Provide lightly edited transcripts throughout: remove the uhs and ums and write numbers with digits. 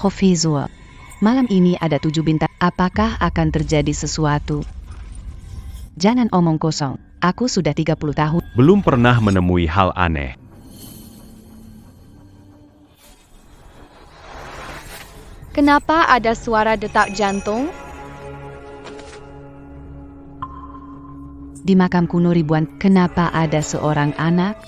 Profesor. Malam ini ada 7 bintang. Apakah akan terjadi sesuatu? Jangan omong kosong. Aku sudah 30 tahun. Belum pernah menemui hal aneh. Kenapa ada suara detak jantung? Di makam kuno ribuan, kenapa ada seorang anak?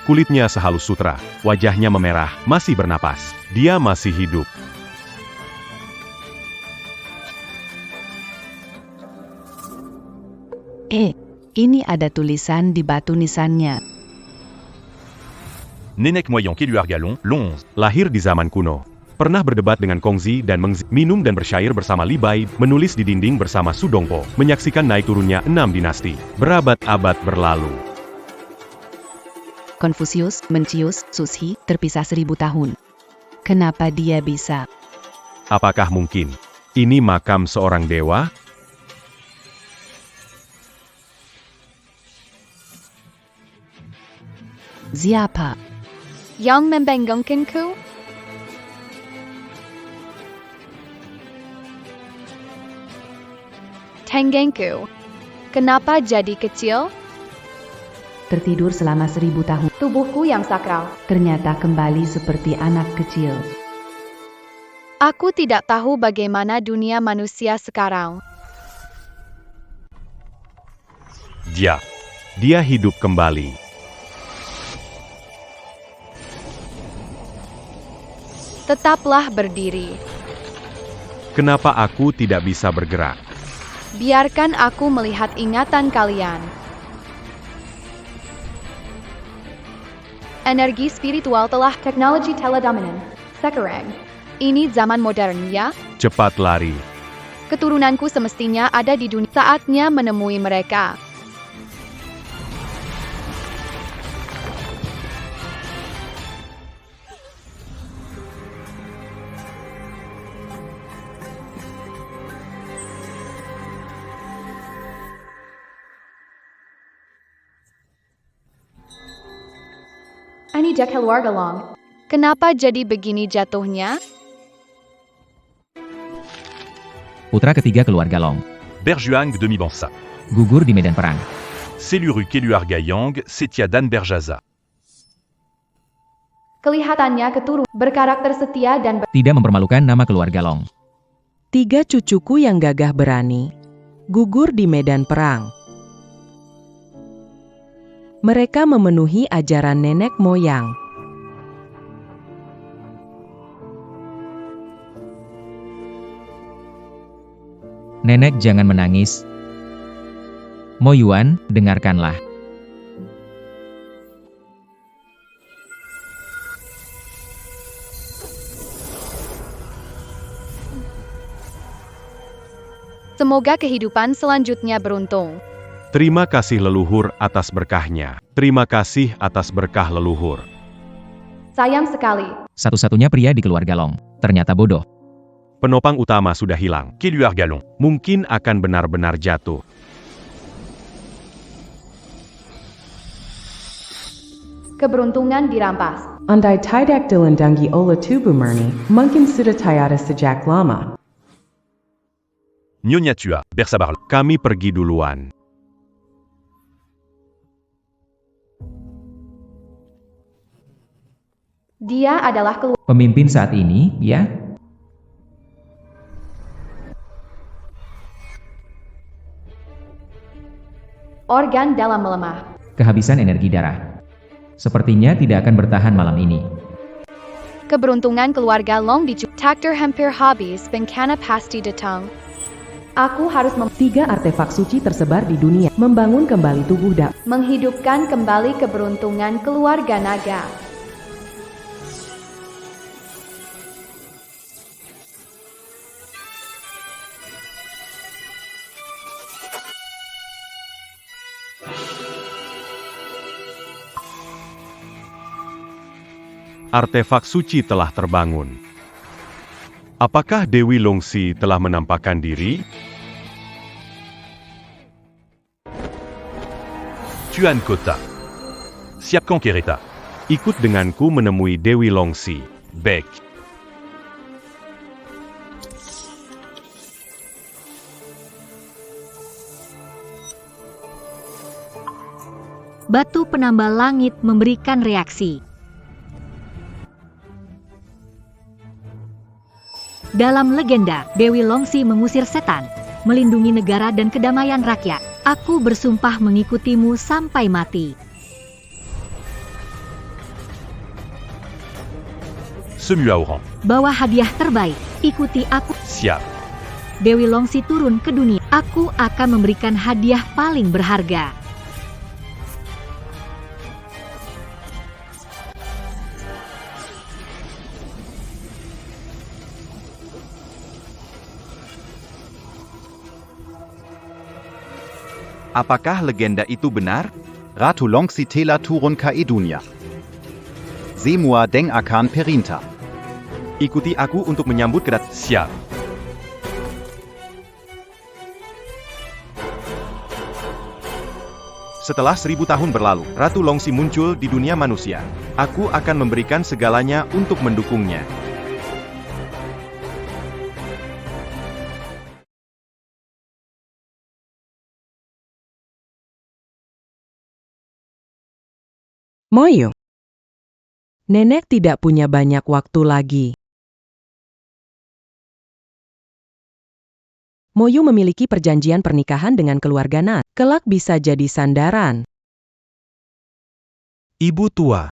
Kulitnya sehalus sutra, wajahnya memerah, masih bernapas. Dia masih hidup. Ini ada tulisan di batu nisannya. Nénec Moyen Kéluar Galon, l'11. Lahir di zaman kuno. Pernah berdebat dengan Kongzi dan Mengzi, minum dan bersyair bersama Li Bai, menulis di dinding bersama Su Dongpo, menyaksikan naik turunnya 6 dinasti. Berabad-abad berlalu. Konfusius, Mencius, Sushi, terpisah 1000 tahun. Kenapa dia bisa? Apakah mungkin ini makam seorang dewa? Siapa? Yang membingungkanku? Tenggengku. Kenapa jadi kecil? Tertidur selama 1000 tahun. Tubuhku yang sakral. Ternyata kembali seperti anak kecil. Aku tidak tahu bagaimana dunia manusia sekarang. Dia hidup kembali. Tetaplah berdiri. Kenapa aku tidak bisa bergerak? Biarkan aku melihat ingatan kalian. Energi spiritual telah teknologi teledominan. Sekarang, ini zaman modern ya? Cepat lari. Keturunanku semestinya ada di dunia. Saatnya menemui mereka. Ini dia keluarga Long. Kenapa jadi begini jatuhnya? Putra ketiga keluarga Long. Berjuang demi-Bansa. Gugur di medan perang. Seluru Kéluar Gayang, Setia Dan Berjaza. Kelihatannya keturun, berkarakter setia dan Tidak mempermalukan nama keluarga Long. 3 cucuku yang gagah berani, gugur di medan perang. Mereka memenuhi ajaran nenek moyang. Nenek jangan menangis. Mo Yuan, dengarkanlah. semoga kehidupan selanjutnya beruntung. Terima kasih leluhur atas berkahnya. Terima kasih atas berkah leluhur. Sayang sekali. Satu-satunya pria di keluarga Long. Ternyata bodoh. Penopang utama sudah hilang. Kéluar Galon. Mungkin akan benar-benar jatuh. Keberuntungan dirampas. Andai tidak dilindungi oleh tubuh murni, mungkin sudah tiada sejak lama. Nyonya Tua, Bersabar. Kami pergi duluan. Dia adalah Pemimpin saat ini, ya? organ dalam melemah. Kehabisan energi darah. Sepertinya tidak akan bertahan malam ini. Keberuntungan keluarga Long Takdir hampir habis bencana pasti datang. Aku harus 3 artefak suci tersebar di dunia, membangun kembali tubuh menghidupkan kembali keberuntungan keluarga naga. Artefak suci telah terbangun. Apakah Dewi Longxi telah menampakkan diri? Tuan Kota. Siapkan kereta. Ikut denganku menemui Dewi Longsi. Baik. Batu penambal langit memberikan reaksi. Dalam legenda, Dewi Longsi mengusir setan, melindungi negara dan kedamaian rakyat. Aku bersumpah mengikutimu sampai mati. Semuaoran. Bawa hadiah terbaik, ikuti aku. Siap. Dewi Longsi turun ke dunia. Aku akan memberikan hadiah paling berharga. Apakah legenda itu benar? Ratu Longsi telah turun ke dunia. Semua deng akan perintah. Ikuti aku untuk menyambut kedatangan. Siap. Setelah 1000 tahun berlalu, Ratu Longsi muncul di dunia manusia. Aku akan memberikan segalanya untuk mendukungnya. Moyu. Nenek tidak punya banyak waktu lagi. Moyu memiliki perjanjian pernikahan dengan keluarga Nat. Kelak bisa jadi sandaran. Ibu tua.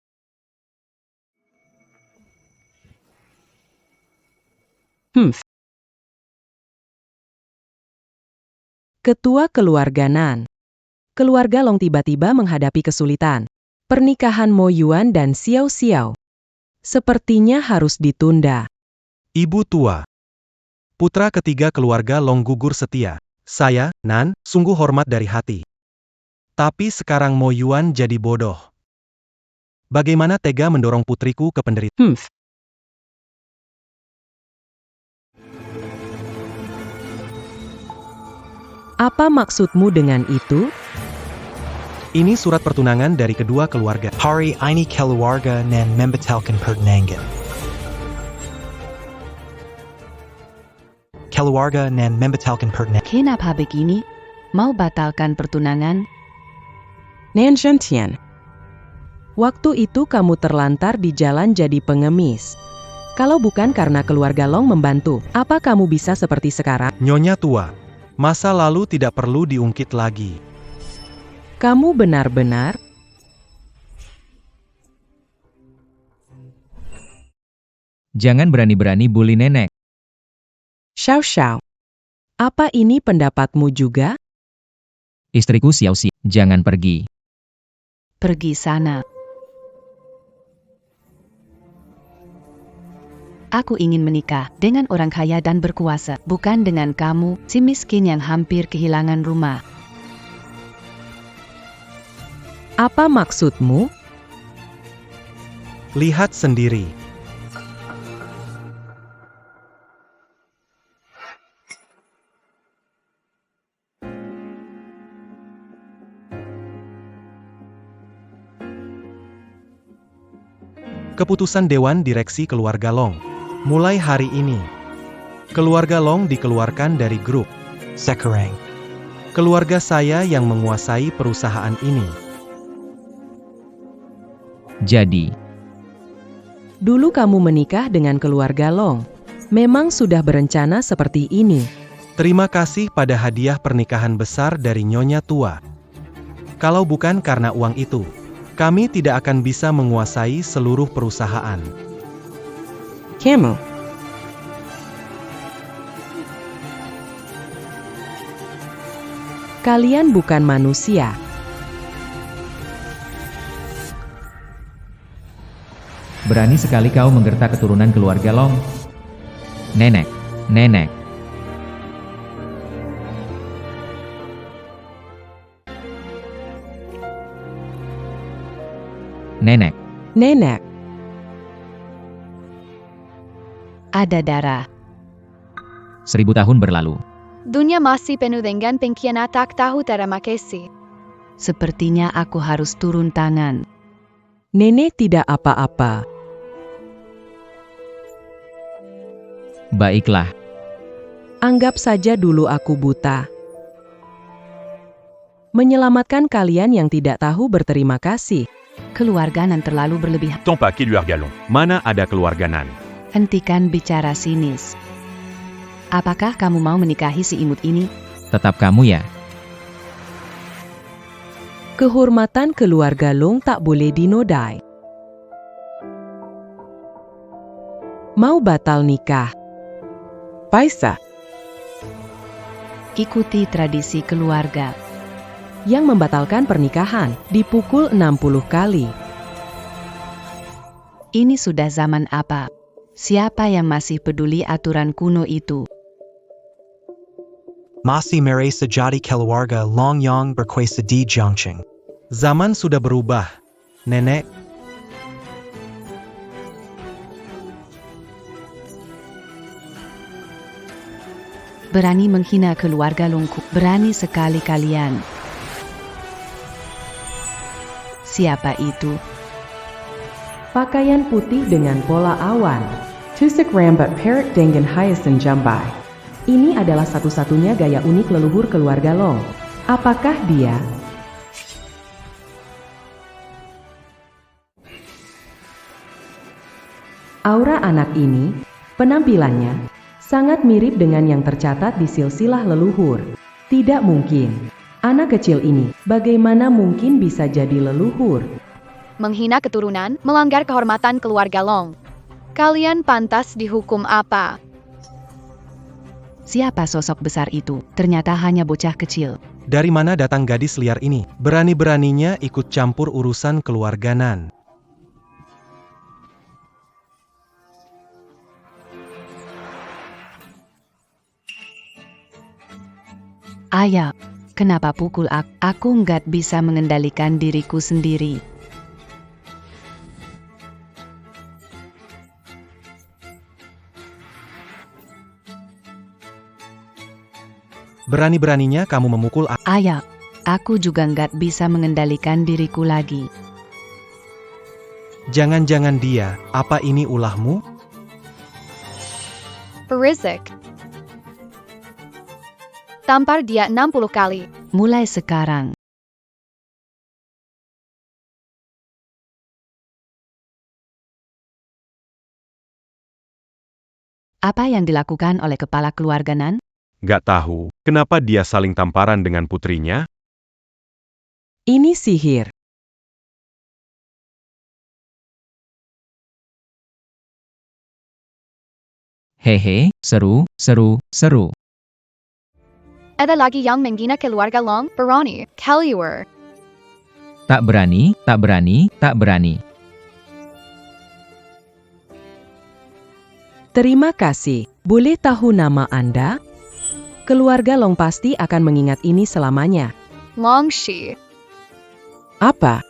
Ketua keluarga Nan. Keluarga Long tiba-tiba menghadapi kesulitan. Pernikahan Mo Yuan dan Xiao Xiao sepertinya harus ditunda. Ibu tua. Putra ketiga keluarga Long gugur setia. Saya, Nan, sungguh hormat dari hati. Tapi sekarang Mo Yuan jadi bodoh. Bagaimana tega mendorong putriku ke penderitaan? Apa maksudmu dengan itu? Ini surat pertunangan dari kedua keluarga. Hari ini keluarga Nan membatalkan pertunangan. Keluarga Nan membatalkan pertunangan. Kenapa begini? Mau batalkan pertunangan? Nan Shentian. Waktu itu kamu terlantar di jalan jadi pengemis. Kalau bukan karena keluarga Long membantu, apa kamu bisa seperti sekarang? Nyonya tua, masa lalu tidak perlu diungkit lagi. Kamu benar-benar? Jangan berani-berani bully nenek. Xiao Xiao. Apa ini pendapatmu juga? Istriku Xiao Xiao, jangan pergi. Pergi sana. Aku ingin menikah dengan orang kaya dan berkuasa, bukan dengan kamu, si miskin yang hampir kehilangan rumah. Apa maksudmu? Lihat sendiri. Keputusan Dewan Direksi Keluarga Long. Mulai hari ini, keluarga Long dikeluarkan dari grup. Sekarang, Keluarga saya yang menguasai perusahaan ini. Jadi, Dulu kamu menikah dengan keluarga Long. Memang sudah berencana seperti ini. Terima kasih pada hadiah pernikahan besar dari Nyonya tua. Kalau bukan karena uang itu, kami tidak akan bisa menguasai seluruh perusahaan. Kamu. Kalian bukan manusia. berani sekali kau menggertak keturunan keluarga Long. Nenek, nenek. Nenek. Nenek. Ada darah. 1000 tahun berlalu. Dunia masih penuh dengan pengkhianatan tahu terima kasih. Sepertinya aku harus turun tangan. Nenek tidak apa-apa. Baiklah, Anggap saja dulu aku buta. Menyelamatkan kalian yang tidak tahu berterima kasih. Keluarga Nan terlalu berlebihan. Ton paquet lui Argalon. Mana ada keluarga Nan? Hentikan bicara sinis. Apakah kamu mau menikahi si imut ini? tetap kamu ya. Kehormatan keluarga Long tak boleh dinodai. Mau batal nikah? Paisa, Ikuti tradisi keluarga. yang membatalkan pernikahan dipukul 60 kali. Ini sudah zaman apa? Siapa yang masih peduli aturan kuno itu? Masih mari sejati keluarga Long yang berkuasa di Jiangqing. Zaman sudah berubah, Nenek. Berani menghina keluarga Longku. Berani sekali kalian. Siapa itu? Pakaian putih dengan pola awan. Tusuk rambut perak dengan hiasan jambai. Ini adalah satu-satunya gaya unik leluhur keluarga Long. Apakah dia? Aura anak ini, penampilannya, sangat mirip dengan yang tercatat di silsilah leluhur. Tidak mungkin. Anak kecil ini, bagaimana mungkin bisa jadi leluhur? Menghina keturunan, melanggar kehormatan keluarga Long. Kalian pantas dihukum apa? Siapa sosok besar itu? Ternyata hanya bocah kecil. Dari mana datang gadis liar ini? Berani-beraninya ikut campur urusan keluarga Nan. Ayah, kenapa pukul aku? Aku nggak bisa mengendalikan diriku sendiri. Berani-beraninya kamu memukul aku. Ayah, aku juga nggak bisa mengendalikan diriku lagi. Jangan-jangan dia, apa ini ulahmu? Rizik. Tampar dia 60 kali. Mulai sekarang. Apa yang dilakukan oleh kepala keluarga Nan? Gak tahu, kenapa dia saling tamparan dengan putrinya? Ini sihir. Hehe, seru, seru, seru. Ada lagi yang menghina keluarga Long, berani, keluar. Tak berani, tak berani, tak berani. Terima kasih. Boleh tahu nama Anda? Keluarga Long pasti akan mengingat ini selamanya. Long Shi. Apa?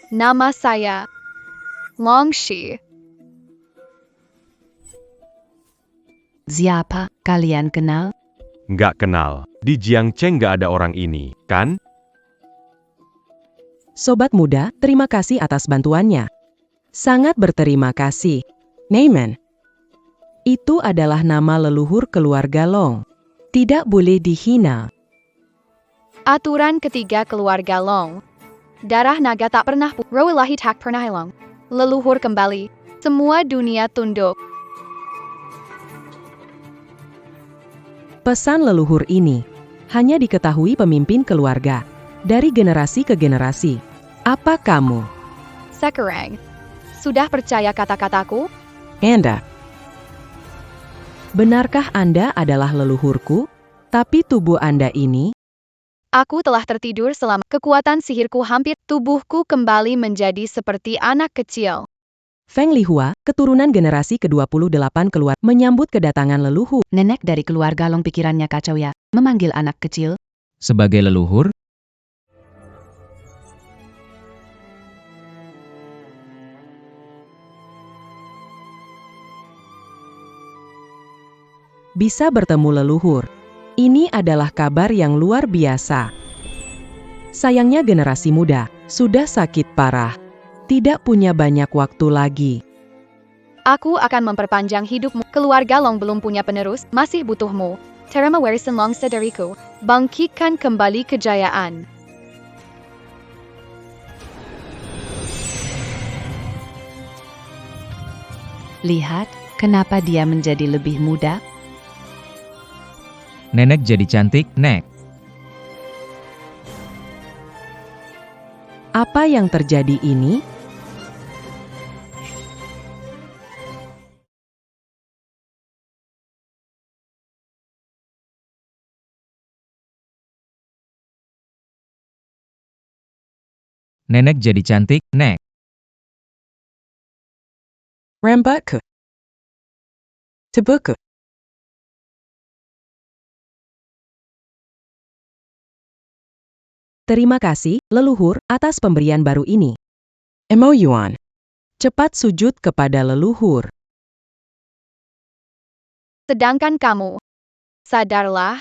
Nama saya Long Shi. Siapa? Kalian kenal? Gak kenal. Di Jiangcheng gak ada orang ini, kan? Sobat muda, terima kasih atas bantuannya. Sangat berterima kasih. Neiman. Itu adalah nama leluhur keluarga Long. Tidak boleh dihina. Aturan ketiga keluarga Long. Darah naga tak pernah Rowilahi tak pernah hilang. Leluhur kembali. Semua dunia tunduk. Pesan leluhur ini hanya diketahui pemimpin keluarga dari generasi ke generasi. Apa kamu? Sekarang. Sudah percaya kata-kataku? Anda. Benarkah Anda adalah leluhurku? Tapi tubuh Anda ini? Aku telah tertidur selama kekuatan sihirku hampir tubuhku kembali menjadi seperti anak kecil. Feng Lihua, keturunan generasi ke-28 keluar, menyambut kedatangan leluhur. Nenek dari keluarga Long pikirannya kacau ya. Memanggil anak kecil. Sebagai leluhur, bisa bertemu leluhur. Ini adalah kabar yang luar biasa. Sayangnya generasi muda sudah sakit parah. Tidak punya banyak waktu lagi. Aku akan memperpanjang hidupmu. Keluarga Long belum punya penerus, masih butuhmu. Terima warisan Long dariku. Bangkitkan kembali kejayaan. Lihat, kenapa dia menjadi lebih muda? Nenek jadi cantik, Nek. Apa yang terjadi ini? Nenek jadi cantik, Nek. Rambatku. Tebuku. Terima kasih, leluhur, atas pemberian baru ini. Emo Yuan. Cepat sujud kepada leluhur. Sedangkan kamu, sadarlah.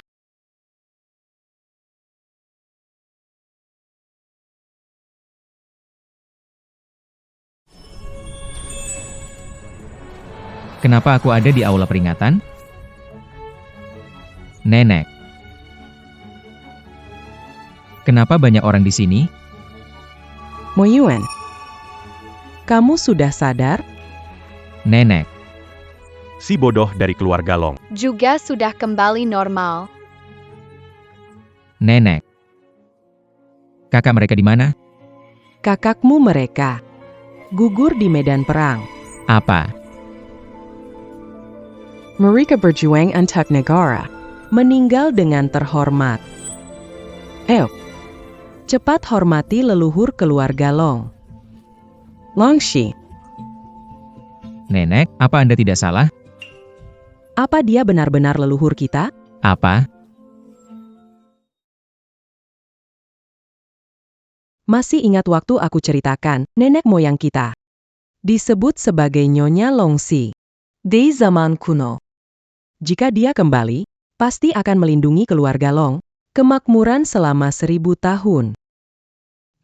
Kenapa aku ada di aula peringatan? Nenek. Kenapa banyak orang di sini? Mo Yuan. Kamu sudah sadar? Nenek. Si bodoh dari keluarga Long. Juga sudah kembali normal. Nenek. Kakak mereka di mana? Kakakmu mereka gugur di medan perang. Apa? Mereka berjuang untuk negara. Meninggal dengan terhormat. Cepat hormati leluhur keluarga Long. Longxi. Nenek, apa Anda tidak salah? Apa dia benar-benar leluhur kita? Apa? Masih ingat waktu aku ceritakan, nenek moyang kita disebut sebagai Nyonya Longxi di zaman kuno. Jika dia kembali, pasti akan melindungi keluarga Long, kemakmuran selama 1000 tahun.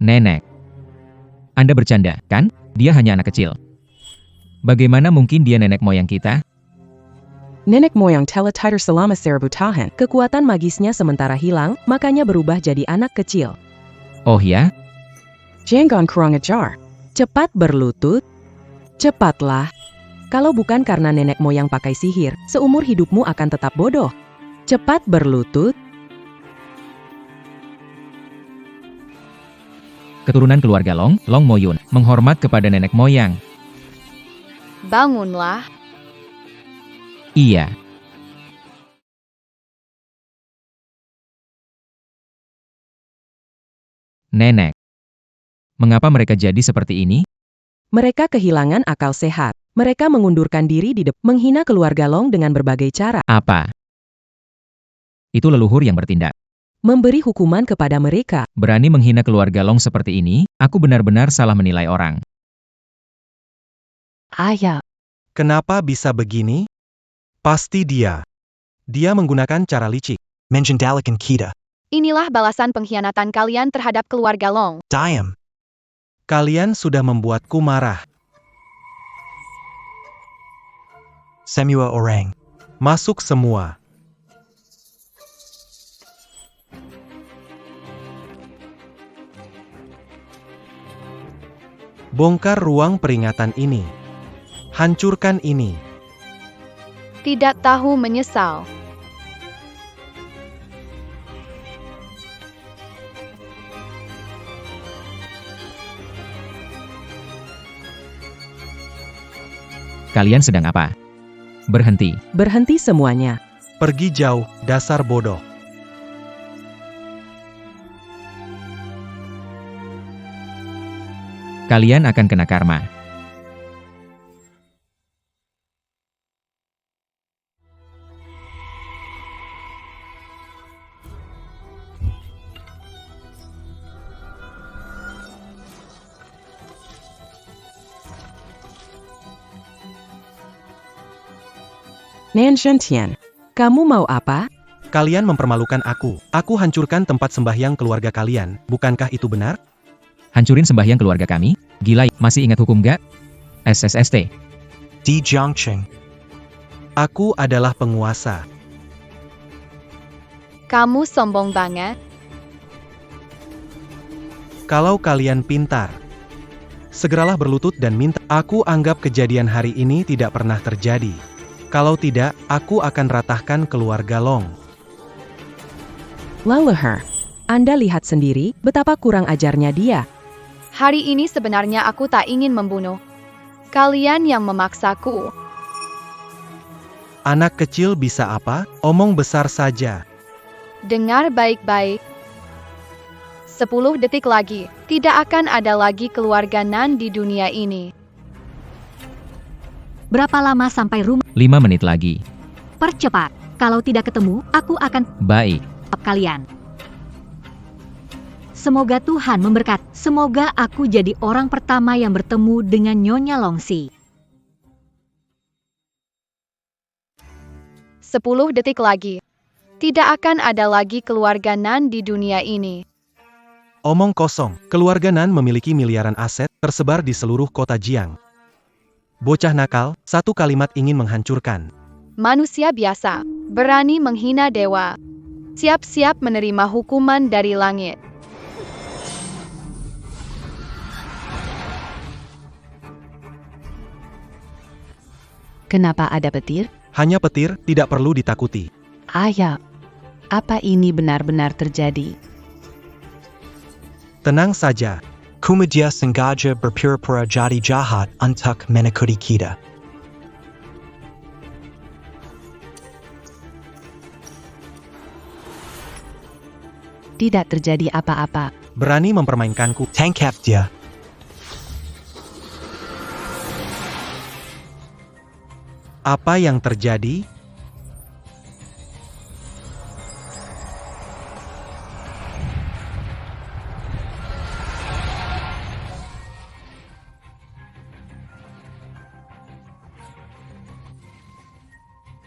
Nenek. Anda bercanda, kan? Dia hanya anak kecil. Bagaimana mungkin dia nenek moyang kita? Nenek moyang telah tidur selama 1000 tahun. Kekuatan magisnya sementara hilang, makanya berubah jadi anak kecil. Oh ya? Jangan kurang ajar. Cepat berlutut. Cepatlah. Kalau bukan karena nenek moyang pakai sihir, seumur hidupmu akan tetap bodoh. Cepat berlutut. Keturunan keluarga Long, Long Moyun, menghormat kepada nenek moyang. Bangunlah. Iya. Nenek. Mengapa mereka jadi seperti ini? Mereka kehilangan akal sehat. Mereka mengundurkan diri di depan, menghina keluarga Long dengan berbagai cara. Apa? Itu leluhur yang bertindak. Memberi hukuman kepada mereka. Berani menghina keluarga Long seperti ini, aku benar-benar salah menilai orang. Ayah, Kenapa bisa begini? Pasti dia. Dia menggunakan cara licik. Menjendalikan kita. Inilah balasan pengkhianatan kalian terhadap keluarga Long. Diam. Kalian sudah membuatku marah. Semua orang. Masuk semua. Bongkar ruang peringatan ini. Hancurkan ini. Tidak tahu menyesal. Kalian sedang apa? Berhenti. Berhenti semuanya. Pergi jauh, dasar bodoh. Kalian akan kena karma. Nan Zhentian. Kamu mau apa? Kalian mempermalukan aku. Aku hancurkan tempat sembahyang keluarga kalian. Bukankah itu benar? Hancurin sembahyang keluarga kami? Gila, masih ingat hukum gak? SSST. Di Jiangqing. Aku adalah penguasa. Kamu sombong banget. Kalau kalian pintar, segeralah berlutut dan minta. Aku anggap kejadian hari ini tidak pernah terjadi. Kalau tidak, aku akan ratahkan keluarga Long. Leluhur, Anda lihat sendiri betapa kurang ajarnya dia. Hari ini sebenarnya aku tak ingin membunuh. Kalian yang memaksaku. Anak kecil bisa apa? Omong besar saja. Dengar baik-baik. 10 detik lagi, tidak akan ada lagi keluarga Nan di dunia ini. Berapa lama sampai rumah? 5 menit lagi. Percepat. Kalau tidak ketemu, aku akan Baik. kalian. Semoga Tuhan memberkati. Semoga aku jadi orang pertama yang bertemu dengan Nyonya Longxi. 10 detik lagi. Tidak akan ada lagi keluarga Nan di dunia ini. Omong kosong. Keluarga Nan memiliki miliaran aset tersebar di seluruh kota Jiang. Bocah nakal, satu kalimat ingin menghancurkan. Manusia biasa, berani menghina dewa. Siap-siap menerima hukuman dari langit. Kenapa ada petir? Hanya petir, tidak perlu ditakuti. Ayah, apa ini benar-benar terjadi? Tenang saja. Kumadia sengaja berpura-pura jadi jahat untuk menakuti kita. Tidak terjadi apa-apa. Berani mempermainkanku. Tangkap dia. Apa yang terjadi?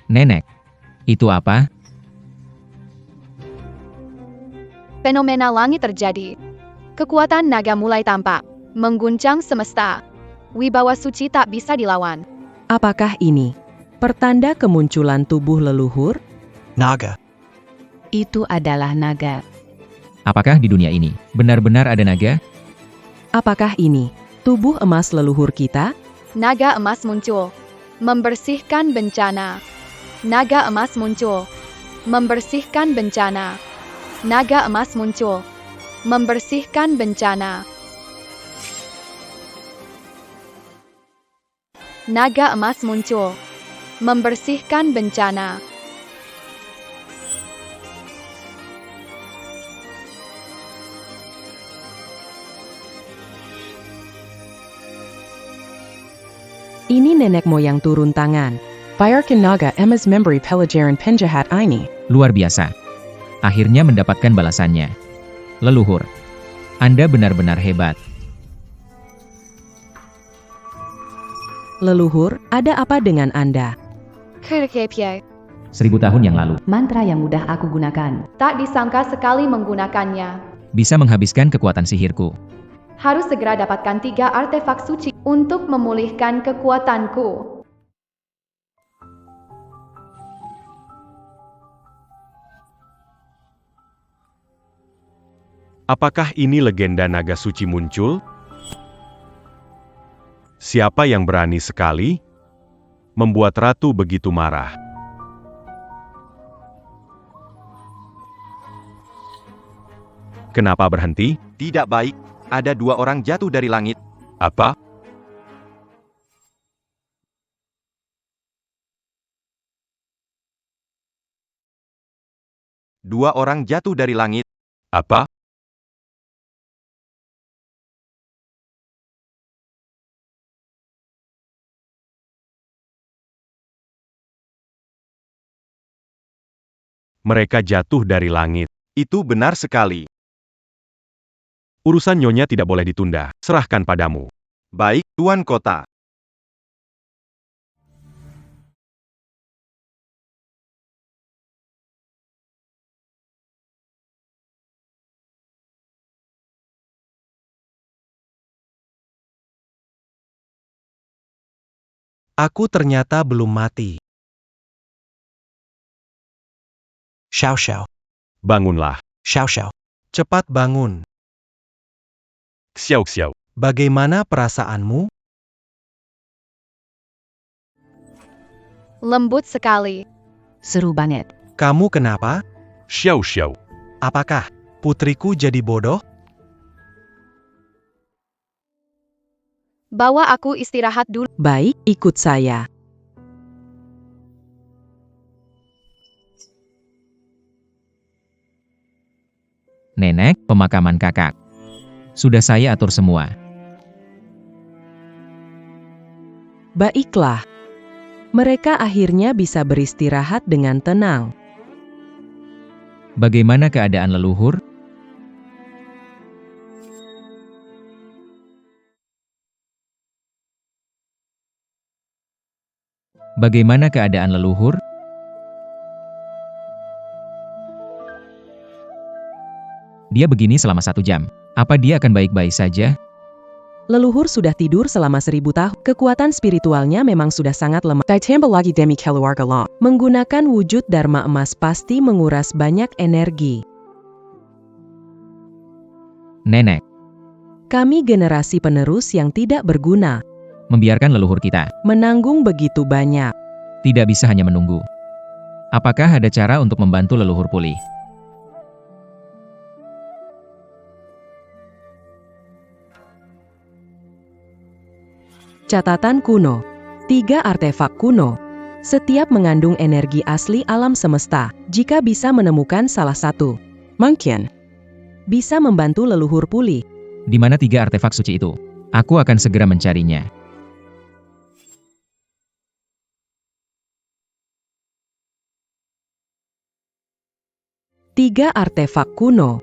Nenek. Itu apa? Fenomena langit terjadi. Kekuatan naga mulai tampak, mengguncang semesta. Wibawa suci tak bisa dilawan. Apakah ini pertanda kemunculan tubuh leluhur? Naga. Itu adalah naga. Apakah di dunia ini benar-benar ada naga? Apakah ini tubuh emas leluhur kita? Naga emas muncul, membersihkan bencana. Naga emas muncul, membersihkan bencana. Naga emas muncul, membersihkan bencana. Naga emas muncul, membersihkan bencana. Ini nenek moyang turun tangan. Bayarkan naga emas memberi pelajaran penjahat ini. Luar biasa. Akhirnya mendapatkan balasannya. Leluhur. Anda benar-benar hebat. Leluhur, ada apa dengan Anda? Kerkepye, 1000 tahun yang lalu. Mantra yang mudah aku gunakan. tak disangka sekali menggunakannya. Bisa menghabiskan kekuatan sihirku. Harus segera dapatkan 3 artefak suci untuk memulihkan kekuatanku. Apakah ini legenda naga suci muncul? Siapa yang berani sekali membuat ratu begitu marah? Kenapa berhenti? Tidak baik, ada 2 orang jatuh dari langit. Apa? Dua orang jatuh dari langit. Apa? Mereka jatuh dari langit. Itu benar sekali. Urusan Nyonya tidak boleh ditunda. Serahkan padamu. Baik, Tuan Kota. Aku ternyata belum mati. Xiao xiao. Bangunlah. Xiao xiao. Cepat bangun. Xiao xiao. Bagaimana perasaanmu? Lembut sekali. Seru banget. Kamu kenapa? Xiao xiao. Apakah putriku jadi bodoh? Bawa aku istirahat dulu. Baik, ikut saya. Nenek, pemakaman kakak. Sudah saya atur semua. Baiklah. Mereka akhirnya bisa beristirahat dengan tenang. Bagaimana keadaan leluhur? Bagaimana keadaan leluhur? Dia begini selama 1 jam. Apa dia akan baik-baik saja? Leluhur sudah tidur selama 1000 tahun. Kekuatan spiritualnya memang sudah sangat lemah. Ditambah lagi demi keluarga Long. Menggunakan wujud Dharma emas pasti menguras banyak energi. Nenek, Kami generasi penerus yang tidak berguna. membiarkan leluhur kita. Menanggung begitu banyak. Tidak bisa hanya menunggu. Apakah ada cara untuk membantu leluhur pulih? Catatan kuno. 3 artefak kuno. Setiap mengandung energi asli alam semesta. Jika bisa menemukan salah satu, mungkin bisa membantu leluhur pulih. Di mana 3 artefak suci itu? Aku akan segera mencarinya. Tiga artefak kuno.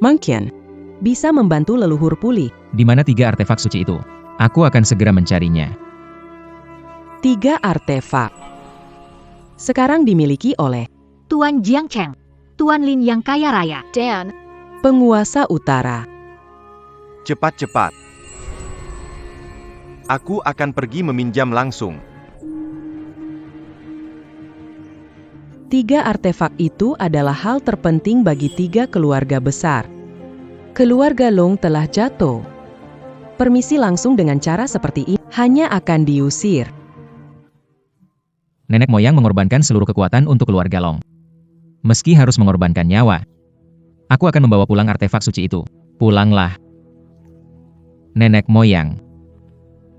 Mungkin bisa membantu leluhur pulih. Di mana 3 artefak suci itu? Aku akan segera mencarinya. 3 artefak. Sekarang dimiliki oleh Tuan Jiang Cheng, Tuan Lin yang kaya raya. Dan, penguasa utara. Cepat-cepat. Aku akan pergi meminjam langsung. 3 artefak itu adalah hal terpenting bagi 3 keluarga besar. Keluarga Long telah jatuh. Permisi langsung dengan cara seperti ini hanya akan diusir. Nenek moyang mengorbankan seluruh kekuatan untuk keluarga Long. Meski harus mengorbankan nyawa, aku akan membawa pulang artefak suci itu. Pulanglah. Nenek moyang.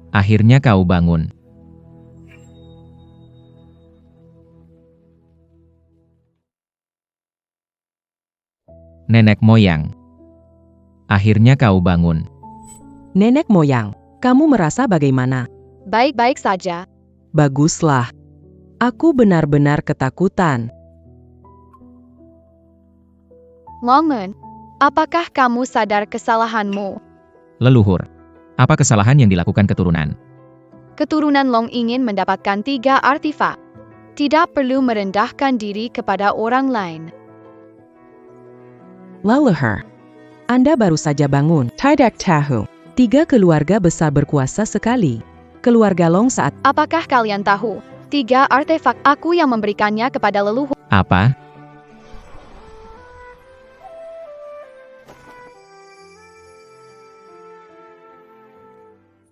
Akhirnya kau bangun. Nenek moyang. Akhirnya kau bangun. Nenek moyang, kamu merasa bagaimana? baik-baik saja. Baguslah. Aku benar-benar ketakutan. Longmun, apakah kamu sadar kesalahanmu? Leluhur. Apa kesalahan yang dilakukan keturunan? Keturunan Long ingin mendapatkan 3 artefak. Tidak perlu merendahkan diri kepada orang lain. Leluhur, Anda baru saja bangun. Tidak tahu. 3 keluarga besar berkuasa sekali. Keluarga Long saat Apakah kalian tahu? 3 artefak aku yang memberikannya kepada leluhur. Apa?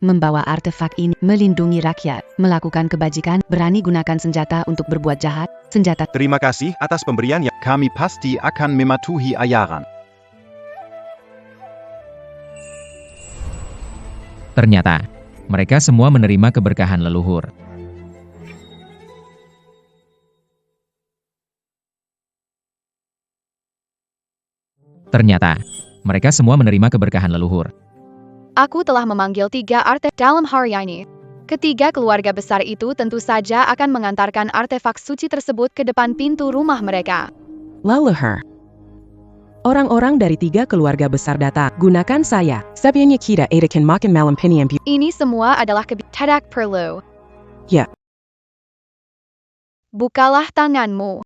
Membawa artefak ini, melindungi rakyat, melakukan kebajikan, berani gunakan senjata untuk berbuat jahat, senjata Terima kasih atas pemberian yang Kami pasti akan mematuhi ayaran. Ternyata, mereka semua menerima keberkahan leluhur. Ternyata, mereka semua menerima keberkahan leluhur. Aku telah memanggil 3 artefak dalam hari ini. Ketiga keluarga besar itu tentu saja akan mengantarkan artefak suci tersebut ke depan pintu rumah mereka. Leluhur. Orang-orang dari 3 keluarga besar datang. Gunakan saya. Sebenarnya kita akan makan malam ini. Ini semua adalah tidak perlu. Ya. Bukalah tanganmu.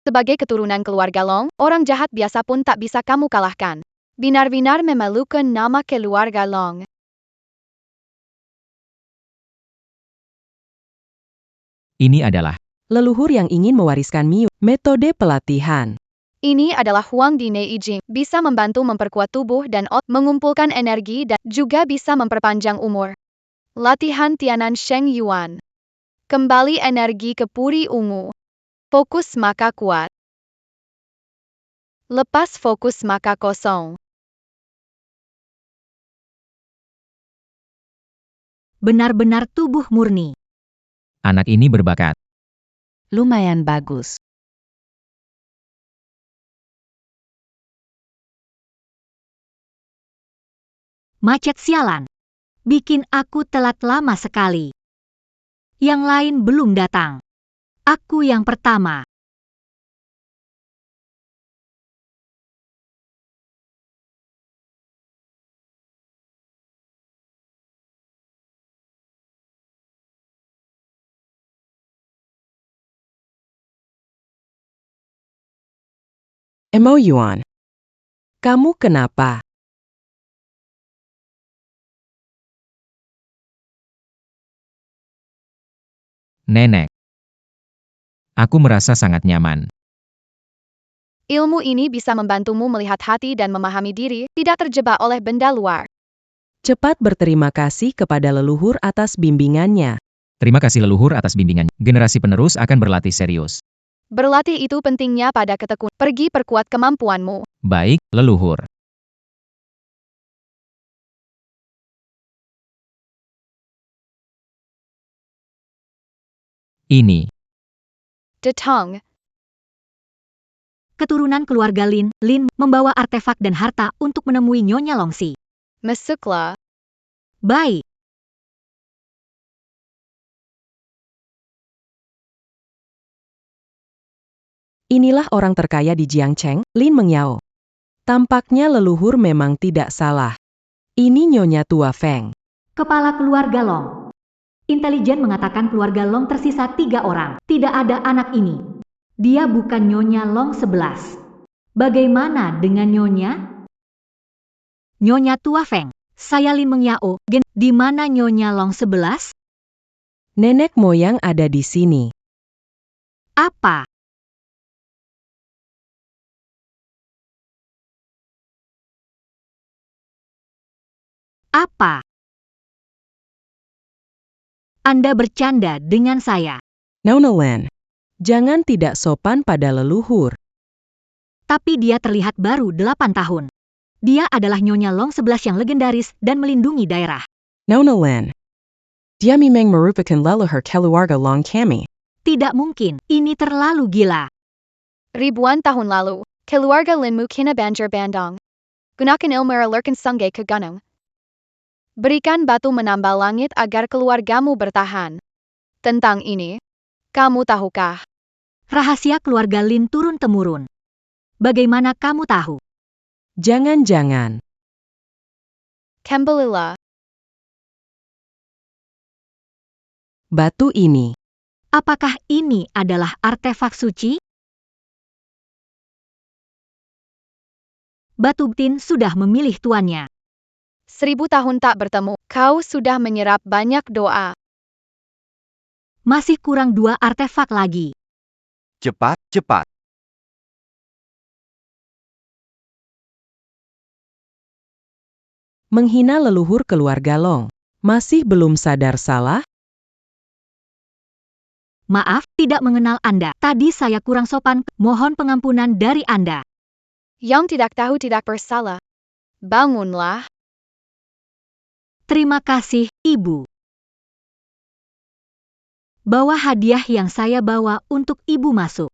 Sebagai keturunan keluarga Long, orang jahat biasa pun tak bisa kamu kalahkan. Benar-benar memalukan nama keluarga Long. Ini adalah leluhur yang ingin mewariskan Miu. Metode pelatihan. Ini adalah Huang Di Nei Jing, bisa membantu memperkuat tubuh dan otot, mengumpulkan energi dan juga bisa memperpanjang umur. Latihan Tianan Sheng Yuan. Kembali energi ke puri ungu. Fokus maka kuat. Lepas fokus maka kosong. Benar-benar tubuh murni. anak ini berbakat. Lumayan bagus. Macet sialan. Bikin aku telat lama sekali. Yang lain belum datang. Aku yang pertama. Emo Yuan. Kamu kenapa? Nenek. Aku merasa sangat nyaman. Ilmu ini bisa membantumu melihat hati dan memahami diri, tidak terjebak oleh benda luar. Cepat berterima kasih kepada leluhur atas bimbingannya. Terima kasih leluhur atas bimbingan. Generasi penerus akan berlatih serius. Berlatih itu pentingnya pada ketekunan. Pergi perkuat kemampuanmu. Baik, leluhur. Ini. Detong. Keturunan keluarga Lin membawa artefak dan harta untuk menemui Nyonya Longxi. Masuklah. Baik. Inilah orang terkaya di Jiangcheng, Lin Mengyao. Tampaknya leluhur memang tidak salah. Ini Nyonya Tua Feng. Kepala keluarga Long. Intelijen mengatakan keluarga Long tersisa 3 orang. Tidak ada anak ini. Dia bukan Nyonya Long 11. Bagaimana dengan Nyonya? Nyonya Tua Feng. Saya Lin Mengyao. Di mana Nyonya Long 11? Nenek moyang ada di sini. Apa? Apa? Anda bercanda dengan saya. Nona Lin. Jangan tidak sopan pada leluhur. Tapi dia terlihat baru 8 tahun. Dia adalah Nyonya Long 11 yang legendaris dan melindungi daerah. Nona Lin. Dia memang merupakan leluhur keluarga Long kami. Tidak mungkin, ini terlalu gila. Ribuan tahun lalu, keluarga Linmu kina banjir bandang. Gunakan ilmu alurkan sungai ke gunung. Berikan batu menambal langit agar keluargamu bertahan. Tentang ini, kamu tahukah? Rahasia keluarga Lin turun-temurun. Bagaimana kamu tahu? Jangan-jangan. Kembalilah. Batu ini. Apakah ini adalah artefak suci? Batu Tin sudah memilih tuannya. 1000 tahun tak bertemu, kau sudah menyerap banyak doa. Masih kurang 2 artefak lagi. Cepat, cepat. Menghina leluhur keluarga Long. Masih belum sadar salah? Maaf, tidak mengenal Anda. Tadi saya kurang sopan. Mohon pengampunan dari Anda. Yang tidak tahu tidak bersalah. Bangunlah. Terima kasih, Ibu. Bawa hadiah yang saya bawa untuk Ibu masuk.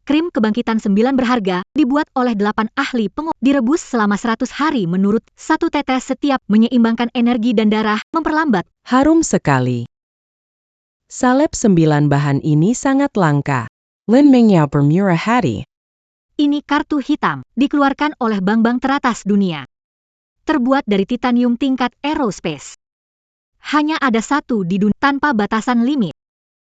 Krim kebangkitan 9 berharga, dibuat oleh 8 ahli pengobat, direbus selama 100 hari menurut 1 tetes setiap, menyeimbangkan energi dan darah, memperlambat. Harum sekali. Salep 9 bahan ini sangat langka. Lin Mengyao bermurah hati. Ini kartu hitam, dikeluarkan oleh bank-bank teratas dunia. Terbuat dari titanium tingkat aerospace. Hanya ada satu di dunia tanpa batasan limit.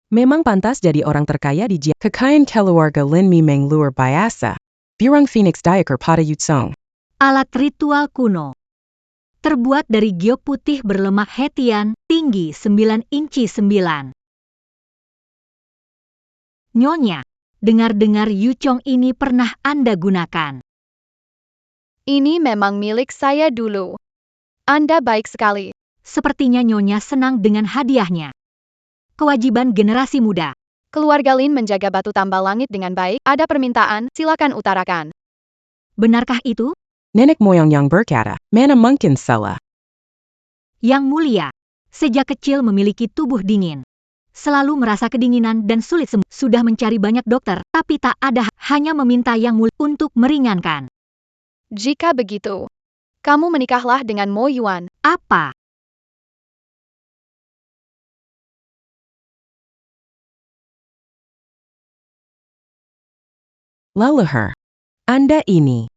Memang pantas jadi orang terkaya di Jiang. Kekayaan keluarga Lin Mi Meng luar biasa. Birang Phoenix Diaker pada Yutsong. Alat ritual kuno. Terbuat dari giok putih berlemak hetian, tinggi 9 inci 9. Nyonya, dengar-dengar Yuchong ini pernah Anda gunakan. Ini memang milik saya dulu. Anda baik sekali. Sepertinya Nyonya senang dengan hadiahnya. Kewajiban generasi muda. Keluarga Lin menjaga batu tambal langit dengan baik. Ada permintaan, silakan utarakan. Benarkah itu? Nenek moyang yang berkata, mana mungkin salah. Yang mulia, sejak kecil memiliki tubuh dingin. Selalu merasa kedinginan dan sulit sembuh. Sudah mencari banyak dokter, tapi tak ada, hanya meminta yang mulia untuk meringankan. Jika begitu, kamu menikahlah dengan Mo Yuan. Apa? Leluhur. Anda ini.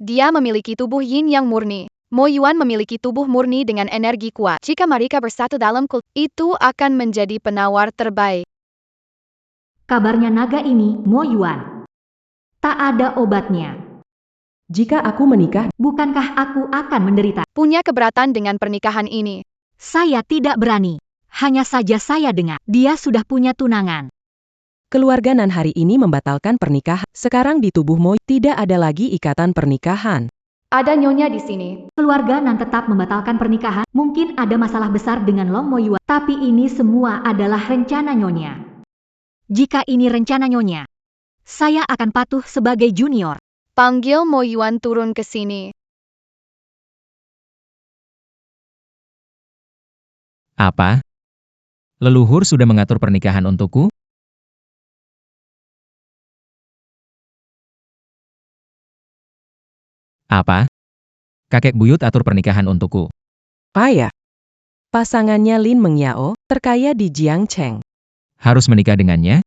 Dia memiliki tubuh yin yang murni. Mo Yuan memiliki tubuh murni dengan energi kuat. Jika mereka bersatu dalam kult, itu akan menjadi penawar terbaik. Kabarnya naga ini, Mo Yuan. Tak ada obatnya. Jika aku menikah, Bukankah aku akan menderita? Punya keberatan dengan pernikahan ini. Saya tidak berani. Hanya saja saya dengar, dia sudah punya tunangan. keluarga Nan hari ini membatalkan pernikahan. Sekarang di tubuh Mo tidak ada lagi ikatan pernikahan. Ada nyonya di sini. Keluarga Nan tetap membatalkan pernikahan. Mungkin ada masalah besar dengan Long Mo Yuan, tapi ini semua adalah rencana Nyonya. Jika ini rencana Nyonya, saya akan patuh sebagai junior. Panggil Mo Yuan turun ke sini. Apa? Leluhur sudah mengatur pernikahan untukku? Apa? Kakek buyut atur pernikahan untukku. Payah. Pasangannya Lin Mengyao, terkaya di Jiangcheng. Harus menikah dengannya?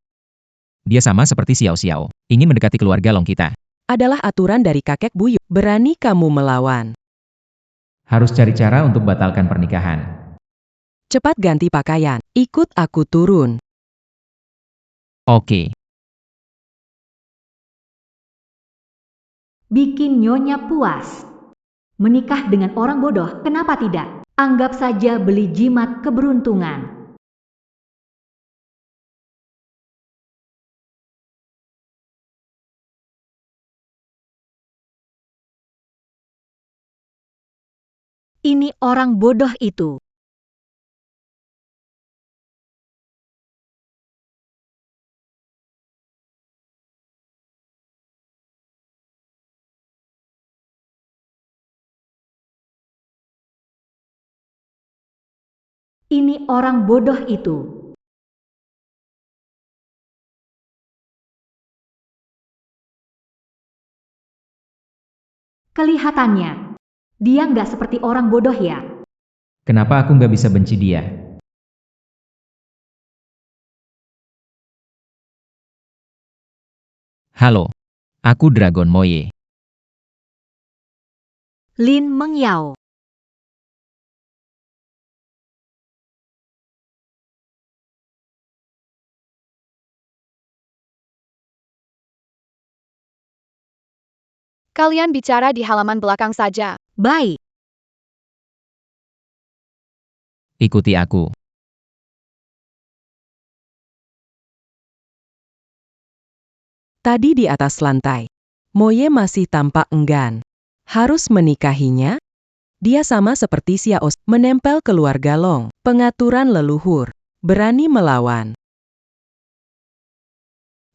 Dia sama seperti Xiao Xiao, ingin mendekati keluarga Long kita. Adalah aturan dari kakek buyut. Berani kamu melawan. Harus cari cara untuk batalkan pernikahan. Cepat ganti pakaian. Ikut aku turun. Oke. Bikin Nyonya puas. Menikah dengan orang bodoh, kenapa tidak? Anggap saja beli jimat keberuntungan. Ini orang bodoh itu. Ini orang bodoh itu. Kelihatannya, dia nggak seperti orang bodoh ya. Kenapa aku nggak bisa benci dia? Halo. Aku Dragon Moye. Lin Mengyao. Kalian bicara di halaman belakang saja. Baik. Ikuti aku. Tadi di atas lantai. Moye masih tampak enggan. Harus menikahinya? Dia sama seperti Xiao, menempel keluarga Long. Pengaturan leluhur. Berani melawan.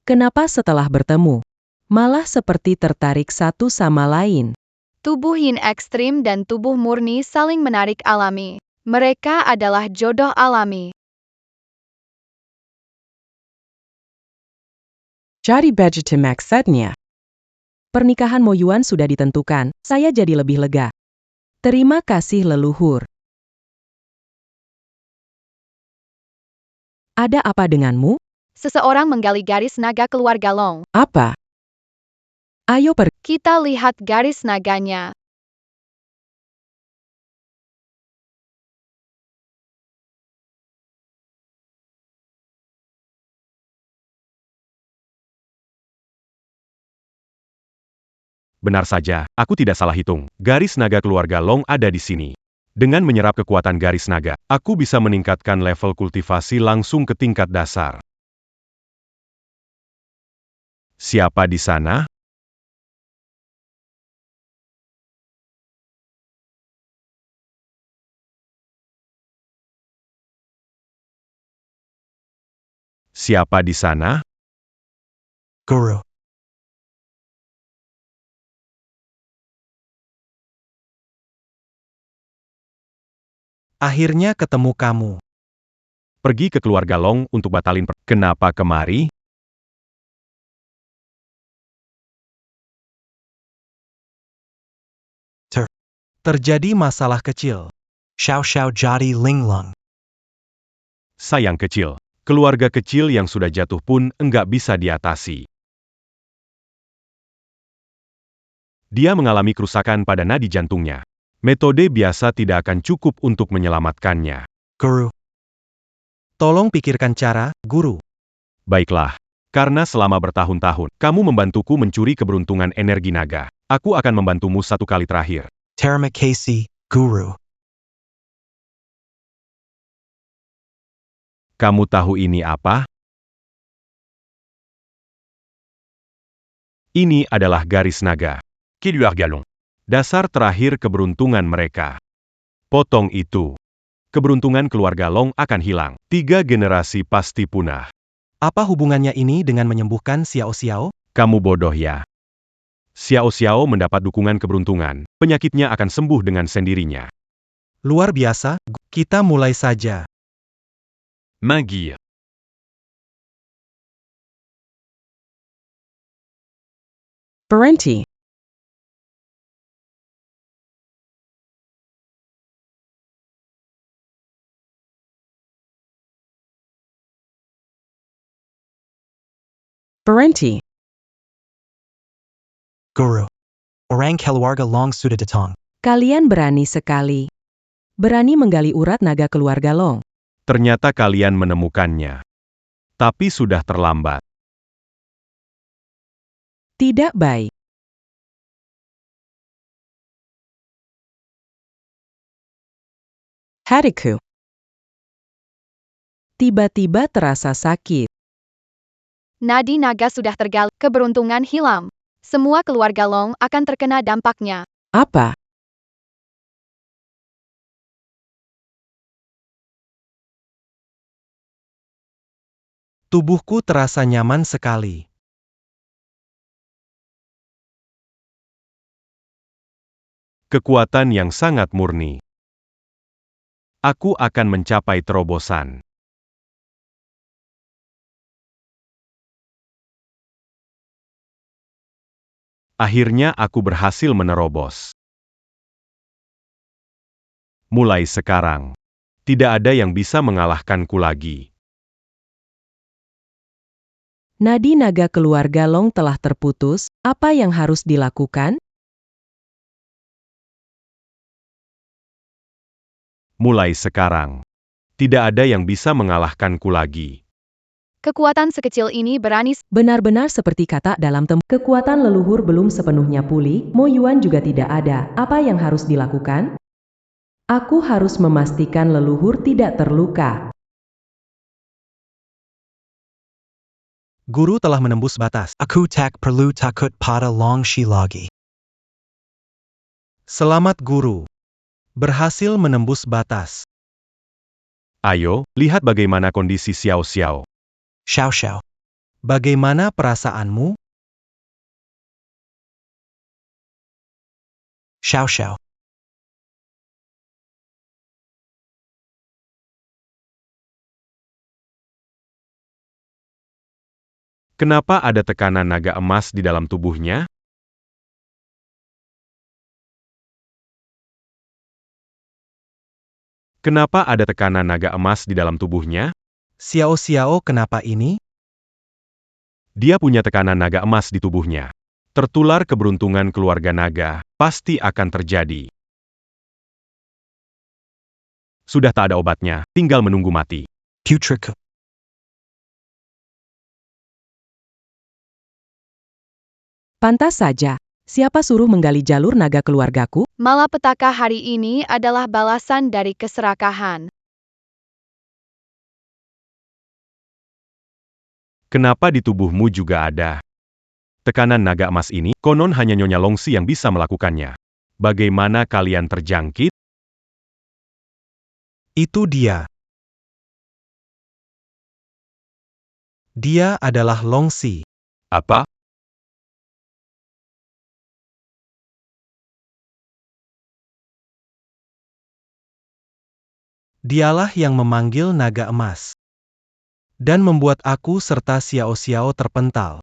Kenapa setelah bertemu, malah seperti tertarik satu sama lain? Tubuh yin ekstrim dan tubuh murni saling menarik alami. Mereka adalah jodoh alami. Jadi begitu maksudnya. Pernikahan Mo Yuan sudah ditentukan, saya jadi lebih lega. Terima kasih leluhur. Ada apa denganmu? Seseorang menggali garis naga keluarga Long. Apa? Ayo pergi. Kita lihat garis naganya. Benar saja, aku tidak salah hitung. Garis naga keluarga Long ada di sini. Dengan menyerap kekuatan garis naga, aku bisa meningkatkan level kultivasi langsung ke tingkat dasar. Siapa di sana? Siapa di sana? Guru. Akhirnya ketemu kamu. Pergi ke keluarga Long untuk batalin Kenapa kemari? Terjadi masalah kecil. Xiao Xiao Jadi Linglung. Sayang kecil. Keluarga kecil yang sudah jatuh pun enggak bisa diatasi. Dia mengalami kerusakan pada nadi jantungnya. Metode biasa tidak akan cukup untuk menyelamatkannya. Guru. Tolong pikirkan cara, Guru. Baiklah. Karena selama bertahun-tahun, kamu membantuku mencuri keberuntungan energi naga. Aku akan membantumu satu kali terakhir. Terima kasih, Guru. Kamu tahu ini apa? Ini adalah garis naga. Keluarga Long. Dasar terakhir keberuntungan mereka. Potong itu. Keberuntungan keluarga Long akan hilang. 3 generasi pasti punah. Apa hubungannya ini dengan menyembuhkan Xiao Xiao? Kamu bodoh ya. Xiao Xiao mendapat dukungan keberuntungan. Penyakitnya akan sembuh dengan sendirinya. Luar biasa, kita mulai saja. Magie. Berhenti. Berhenti. Guru. Orang keluarga Long sudah datang. Kalian berani sekali. Berani menggali urat naga keluarga Long. Ternyata kalian menemukannya. Tapi sudah terlambat. Tidak baik. Hariku. Tiba-tiba terasa sakit. Nadi naga sudah tergali, keberuntungan hilang. Semua keluarga Long akan terkena dampaknya. Apa? Tubuhku terasa nyaman sekali. Kekuatan yang sangat murni. Aku akan mencapai terobosan. Akhirnya aku berhasil menerobos. Mulai sekarang, tidak ada yang bisa mengalahkanku lagi. Nadi naga keluarga Long telah terputus, apa yang harus dilakukan? Mulai sekarang, tidak ada yang bisa mengalahkanku lagi. Kekuatan sekecil ini berani. Benar-benar seperti kata dalam kekuatan leluhur belum sepenuhnya pulih, Mo Yuan juga tidak ada. Apa yang harus dilakukan? Aku harus memastikan leluhur tidak terluka. Guru telah menembus batas. Aku tak perlu takut pada Long Shi lagi. Selamat Guru. Berhasil menembus batas. Ayo, lihat bagaimana kondisi Xiao Xiao. Xiao Xiao. Bagaimana perasaanmu? Xiao Xiao. Kenapa ada tekanan naga emas di dalam tubuhnya? Kenapa ada tekanan naga emas di dalam tubuhnya? Xiao Xiao kenapa ini? Dia punya tekanan naga emas di tubuhnya. Tertular keberuntungan keluarga naga, pasti akan terjadi. Sudah tak ada obatnya, tinggal menunggu mati. Putrid. Pantas saja. Siapa suruh menggali jalur naga keluargaku? Malapetaka hari ini adalah balasan dari keserakahan. Kenapa di tubuhmu juga ada tekanan naga emas ini? Konon hanya Nyonya Longxi yang bisa melakukannya. Bagaimana kalian terjangkit? Itu dia. Dia adalah Longxi. Apa? Dialah yang memanggil naga emas. Dan membuat aku serta Xiao Xiao terpental.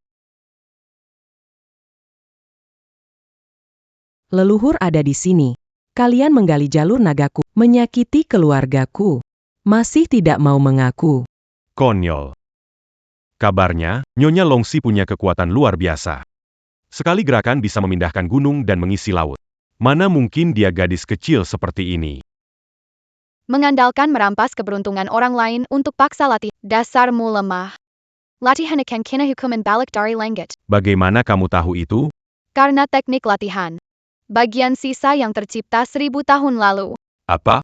Leluhur ada di sini. Kalian menggali jalur nagaku, menyakiti keluargaku. Masih tidak mau mengaku. Konyol. Kabarnya, Nyonya Longxi punya kekuatan luar biasa. Sekali gerakan bisa memindahkan gunung dan mengisi laut. Mana mungkin dia gadis kecil seperti ini? Mengandalkan merampas keberuntungan orang lain untuk paksa latih. Dasarmu lemah. Latihan akan kena hukuman balik dari langit. Bagaimana kamu tahu itu? Karena teknik latihan. Bagian sisa yang tercipta 1000 tahun lalu. Apa?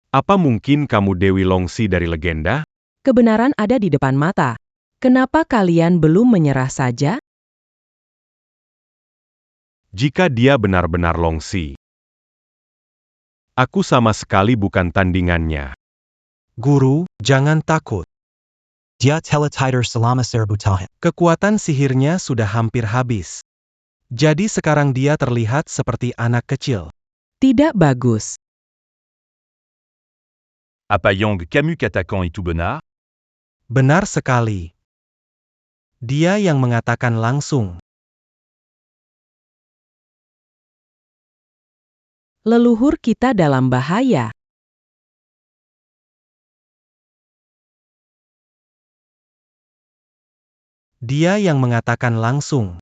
Apa mungkin kamu Dewi Longxi dari legenda? Kebenaran ada di depan mata. Kenapa kalian belum menyerah saja? Jika dia benar-benar Longxi, aku sama sekali bukan tandingannya. Guru, jangan takut. Dia teletider selama seribu tahun. Kekuatan sihirnya sudah hampir habis. Jadi sekarang dia terlihat seperti anak kecil. Tidak bagus. Apa Yang Camus katakan itu benar? Benar sekali. Dia yang mengatakan langsung. Leluhur kita dalam bahaya. Dia yang mengatakan langsung.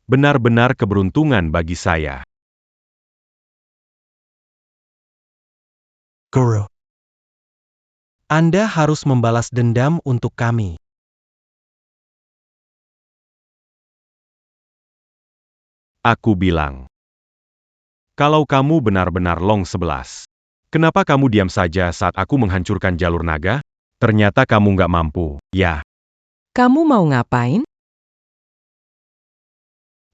Benar-benar keberuntungan bagi saya. Guru. Anda harus membalas dendam untuk kami. Aku bilang, kalau kamu benar-benar Long 11, kenapa kamu diam saja saat aku menghancurkan jalur naga? Ternyata kamu nggak mampu, ya. Kamu mau ngapain?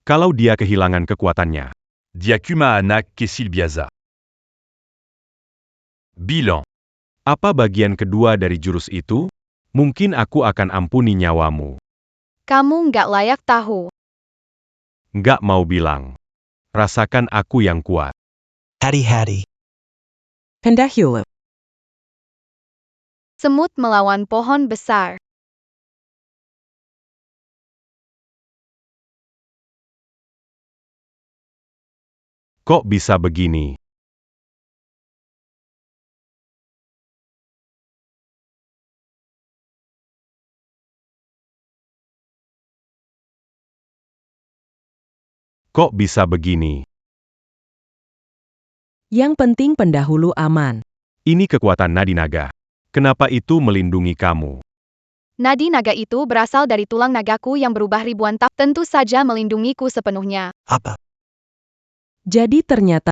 Kalau dia kehilangan kekuatannya, Diakuma anak kesilbiaza. Bilan. apa bagian kedua dari jurus itu? Mungkin aku akan ampuni nyawamu. Kamu nggak layak tahu. Nggak mau bilang. Rasakan aku yang kuat. Hati-hati. Pendahulu. Semut melawan pohon besar. Kok bisa begini? Kok bisa begini? Yang penting pendahulu aman. Ini kekuatan nadi naga. Kenapa itu melindungi kamu? Nadi naga itu berasal dari tulang nagaku yang berubah ribuan tahun. Tentu saja melindungiku sepenuhnya. Apa? Jadi ternyata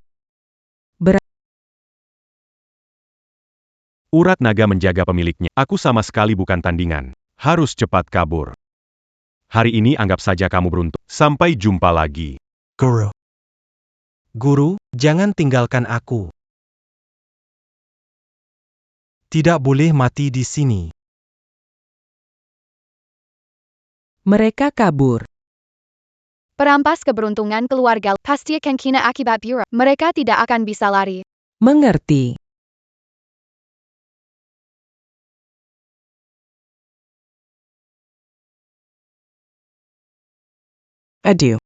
Urat naga menjaga pemiliknya. Aku sama sekali bukan tandingan. Harus cepat kabur. Hari ini anggap saja kamu beruntung. Sampai jumpa lagi. Guru. Guru, jangan tinggalkan aku. Tidak boleh mati di sini. mereka kabur. Perampas keberuntungan keluarga pasti akan kena akibat buruk. Mereka tidak akan bisa lari. Mengerti. Aduh.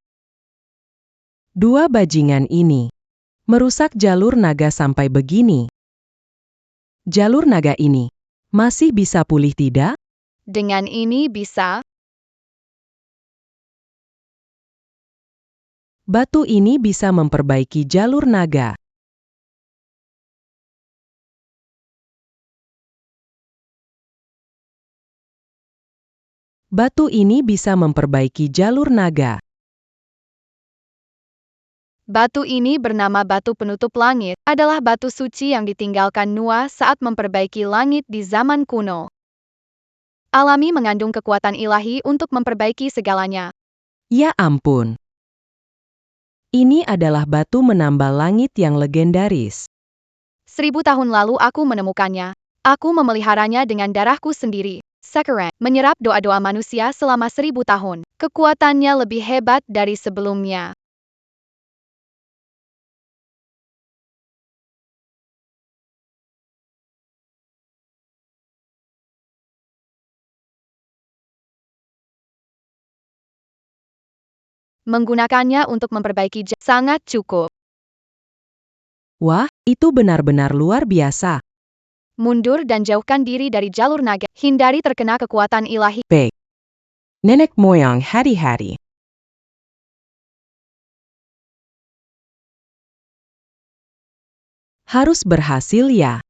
Dua bajingan ini merusak jalur naga sampai begini. Jalur naga ini masih bisa pulih tidak? Dengan ini bisa Batu ini bisa memperbaiki jalur naga. Batu ini bisa memperbaiki jalur naga. batu ini bernama batu penutup langit, adalah batu suci yang ditinggalkan Noah saat memperbaiki langit di zaman kuno. Alami mengandung kekuatan ilahi untuk memperbaiki segalanya. Ya ampun. Ini adalah batu menambal langit yang legendaris. 1000 tahun lalu aku menemukannya. Aku memeliharanya dengan darahku sendiri. Sekaran menyerap doa-doa manusia selama 1000 tahun. Kekuatannya lebih hebat dari sebelumnya. Menggunakannya untuk memperbaiki sangat cukup. Wah, itu benar-benar luar biasa. Mundur dan jauhkan diri dari jalur naga. Hindari terkena kekuatan ilahi. Baik. Nenek moyang hati-hati. Harus berhasil ya.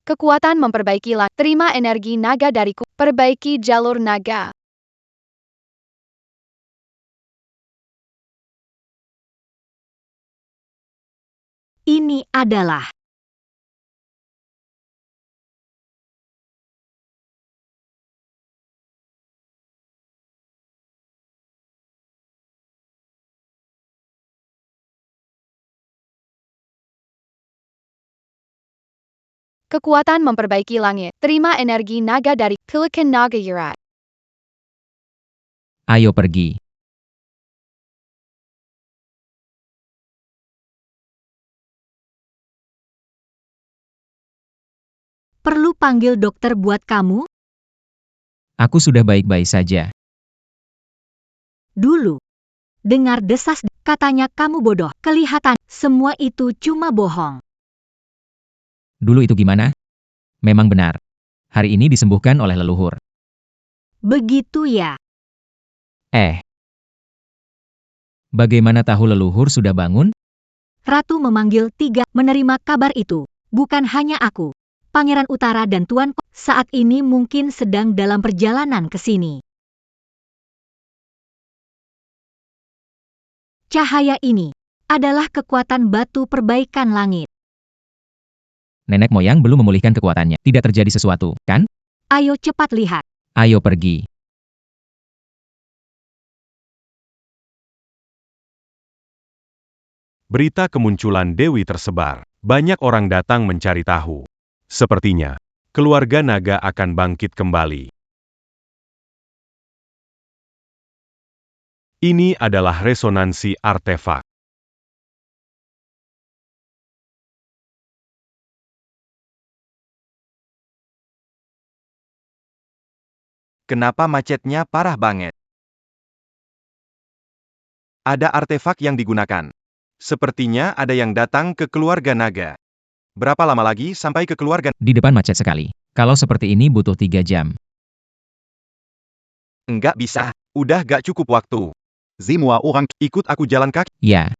Kekuatan memperbaiki langit. Terima energi naga dariku. Perbaiki jalur naga. Ini adalah Kekuatan memperbaiki langit. Terima energi naga dari Pelican Naga Yurat. Ayo pergi. perlu panggil dokter buat kamu? Aku sudah baik-baik saja. Dulu. Dengar desas, katanya kamu bodoh. Kelihatan, semua itu cuma bohong. Dulu itu gimana? Memang benar. Hari ini disembuhkan oleh leluhur. Begitu ya. Bagaimana tahu leluhur sudah bangun? Ratu memanggil 3 menerima kabar itu. Bukan hanya aku. Pangeran Utara dan Tuan saat ini mungkin sedang dalam perjalanan ke sini. Cahaya ini adalah kekuatan batu perbaikan langit. Nenek moyang belum memulihkan kekuatannya. Tidak terjadi sesuatu, kan? Ayo cepat lihat. Ayo pergi. Berita kemunculan Dewi tersebar. Banyak orang datang mencari tahu. Sepertinya, keluarga naga akan bangkit kembali. Ini adalah resonansi artefak. Kenapa macetnya parah banget? Ada artefak yang digunakan. Sepertinya ada yang datang ke keluarga naga. Berapa lama lagi sampai ke keluarga? Di depan macet sekali. Kalau seperti ini butuh 3 jam. Enggak bisa. Udah gak cukup waktu. Semua orang ikut aku jalan kaki. Ya.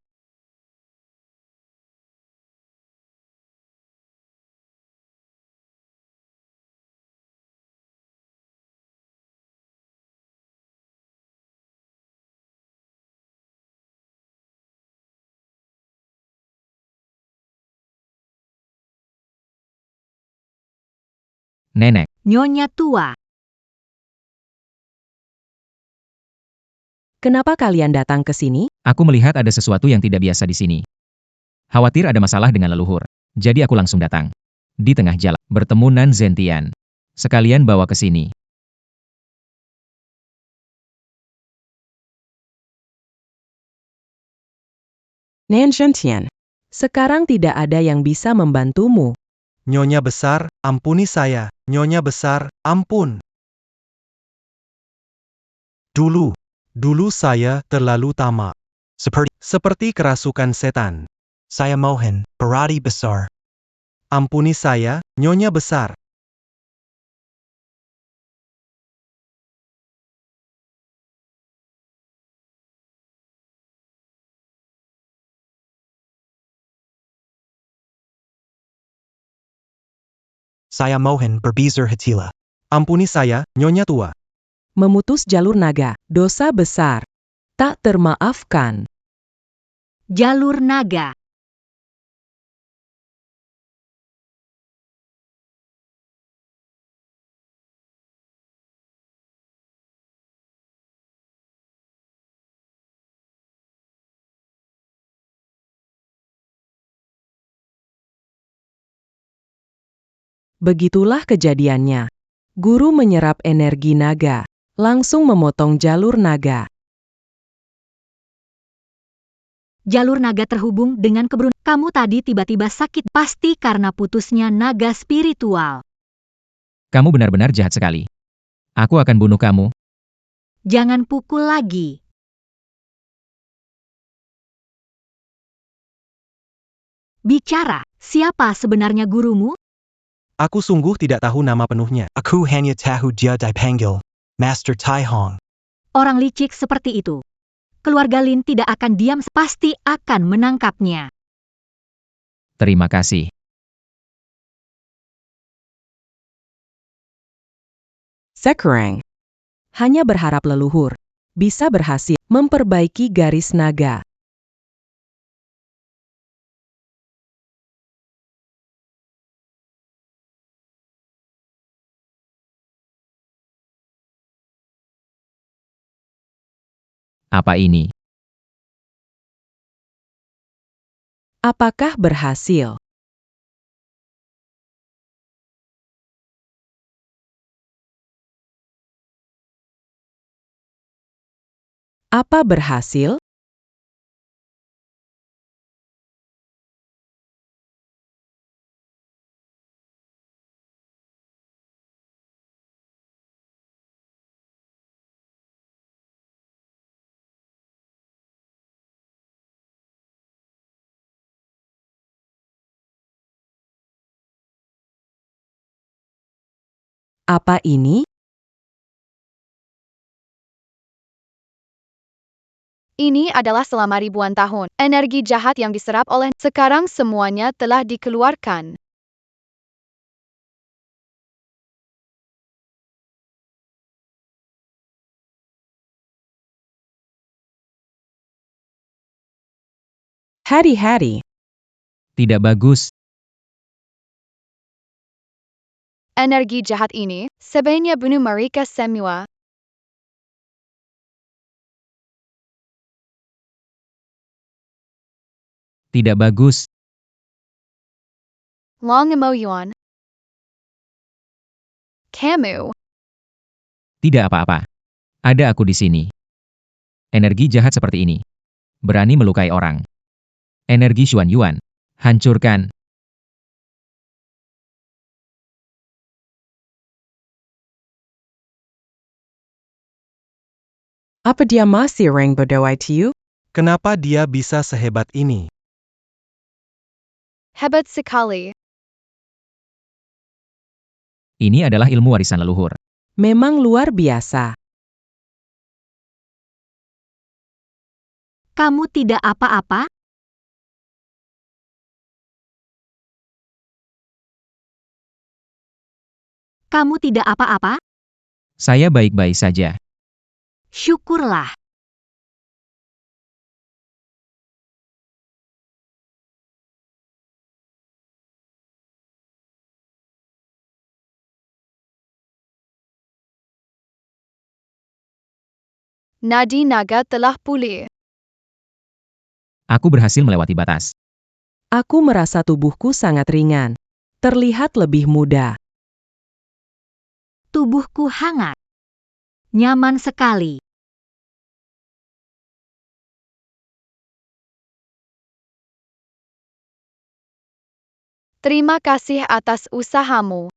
Nenek. Nyonya tua. Kenapa kalian datang ke sini? Aku melihat ada sesuatu yang tidak biasa di sini. Khawatir ada masalah dengan leluhur. Jadi aku langsung datang. Di tengah jalan, bertemu Nan Zentian. Sekalian bawa ke sini. Nan Zentian. Sekarang tidak ada yang bisa membantumu. Nyonya besar, ampuni saya. Nyonya besar, ampun. Dulu saya terlalu tamak. Seperti kerasukan setan. Saya mohon, berarti besar. Ampuni saya, Nyonya besar. Saya mohon berbisar hatilah. Ampuni saya, Nyonya tua. Memutus jalur naga, dosa besar. Tak termaafkan. Jalur naga. Begitulah kejadiannya. Guru menyerap energi naga, langsung memotong jalur naga. Jalur naga terhubung dengan keberuntungan. Kamu tadi tiba-tiba sakit, pasti karena putusnya naga spiritual. Kamu benar-benar jahat sekali. Aku akan bunuh kamu. Jangan pukul lagi. Bicara, siapa sebenarnya gurumu? Aku sungguh tidak tahu nama penuhnya. Aku hanya tahu dia dipanggil Master Tai Hong. Orang licik seperti itu. Keluarga Lin tidak akan diam, pasti akan menangkapnya. Terima kasih. Sekarang, hanya berharap leluhur bisa berhasil memperbaiki garis naga. Apa ini? Apakah berhasil? Apa berhasil? Apa ini? Ini adalah selama ribuan tahun. Energi jahat yang diserap oleh sekarang semuanya telah dikeluarkan. Hari-hari. Tidak bagus. Energi jahat ini sebaiknya bunuh mereka semua. Tidak bagus. Long Mo Yuan. Kamu. Tidak apa-apa. Ada aku di sini. Energi jahat seperti ini. Berani melukai orang. Energi Xuan Yuan. Hancurkan. Apa dia masih orang berdoa you? Kenapa dia bisa sehebat ini? Hebat sekali. Ini adalah ilmu warisan leluhur. Memang luar biasa. Kamu tidak apa-apa? Kamu tidak apa-apa? Saya baik-baik saja. Syukurlah. Nadi naga telah pulih. Aku berhasil melewati batas. Aku merasa tubuhku sangat ringan. Terlihat lebih muda. Tubuhku hangat. Nyaman sekali. Terima kasih atas usahamu.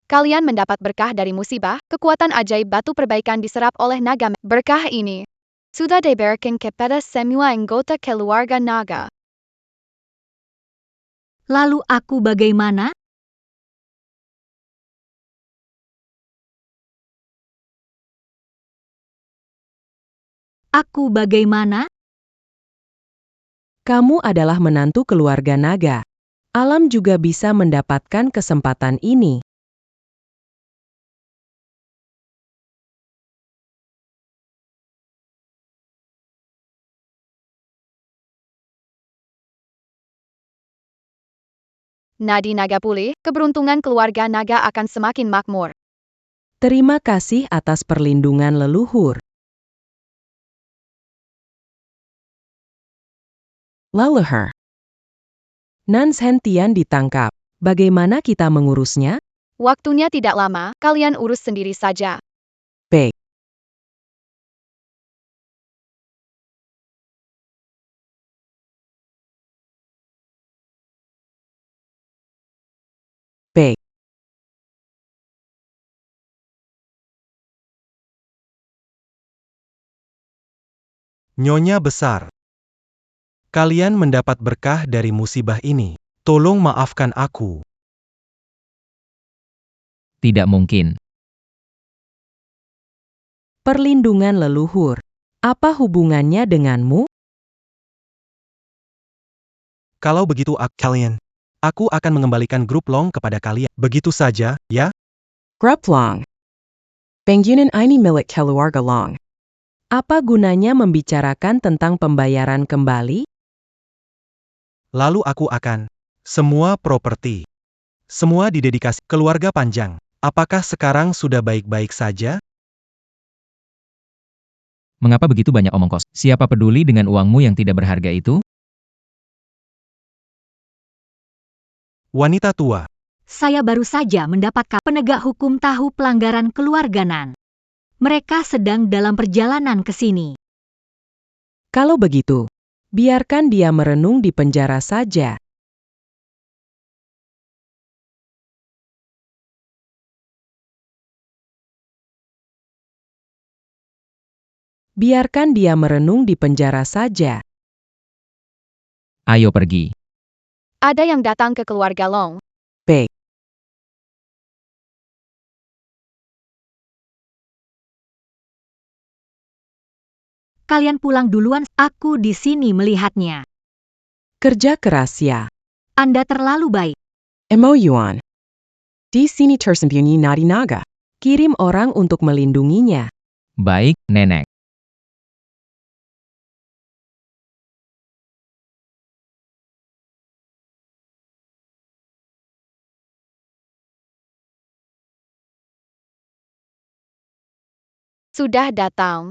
Kalian mendapat berkah dari musibah, kekuatan ajaib batu perbaikan diserap oleh naga. Berkah ini sudah diberikan kepada semua anggota keluarga naga. Lalu aku bagaimana? Aku bagaimana? Kamu adalah menantu keluarga naga. Alam juga bisa mendapatkan kesempatan ini. Nadi naga pulih, keberuntungan keluarga naga akan semakin makmur. Terima kasih atas perlindungan leluhur. Leluhur. Nan Shen Tian ditangkap. Bagaimana kita mengurusnya? Waktunya tidak lama, kalian urus sendiri saja. Baik. Baik. Nyonya besar. Kalian mendapat berkah dari musibah ini. Tolong maafkan aku. Tidak mungkin. Perlindungan leluhur. Apa hubungannya denganmu? Kalau begitu aku akan mengembalikan grup Long kepada kalian. Begitu saja, ya? Grup Long. Bangunan ini milik keluarga Long. Apa gunanya membicarakan tentang pembayaran kembali? Lalu aku akan. Semua properti. Semua didedikasi keluarga panjang. Apakah sekarang sudah baik-baik saja? Mengapa begitu banyak omong kosong? Siapa peduli dengan uangmu yang tidak berharga itu? Wanita tua. Saya baru saja mendapatkan penegak hukum tahu pelanggaran keluarga Nan. Mereka sedang dalam perjalanan ke sini. Kalau begitu, biarkan dia merenung di penjara saja. Biarkan dia merenung di penjara saja. Ayo pergi. Ada yang datang ke keluarga Long. Baik. Kalian pulang duluan, aku di sini melihatnya. Kerja keras ya. Anda terlalu baik. Emo Yuan. Di sini tersembunyi Nadi Naga. Kirim orang untuk melindunginya. Baik, Nenek. Sudah datang.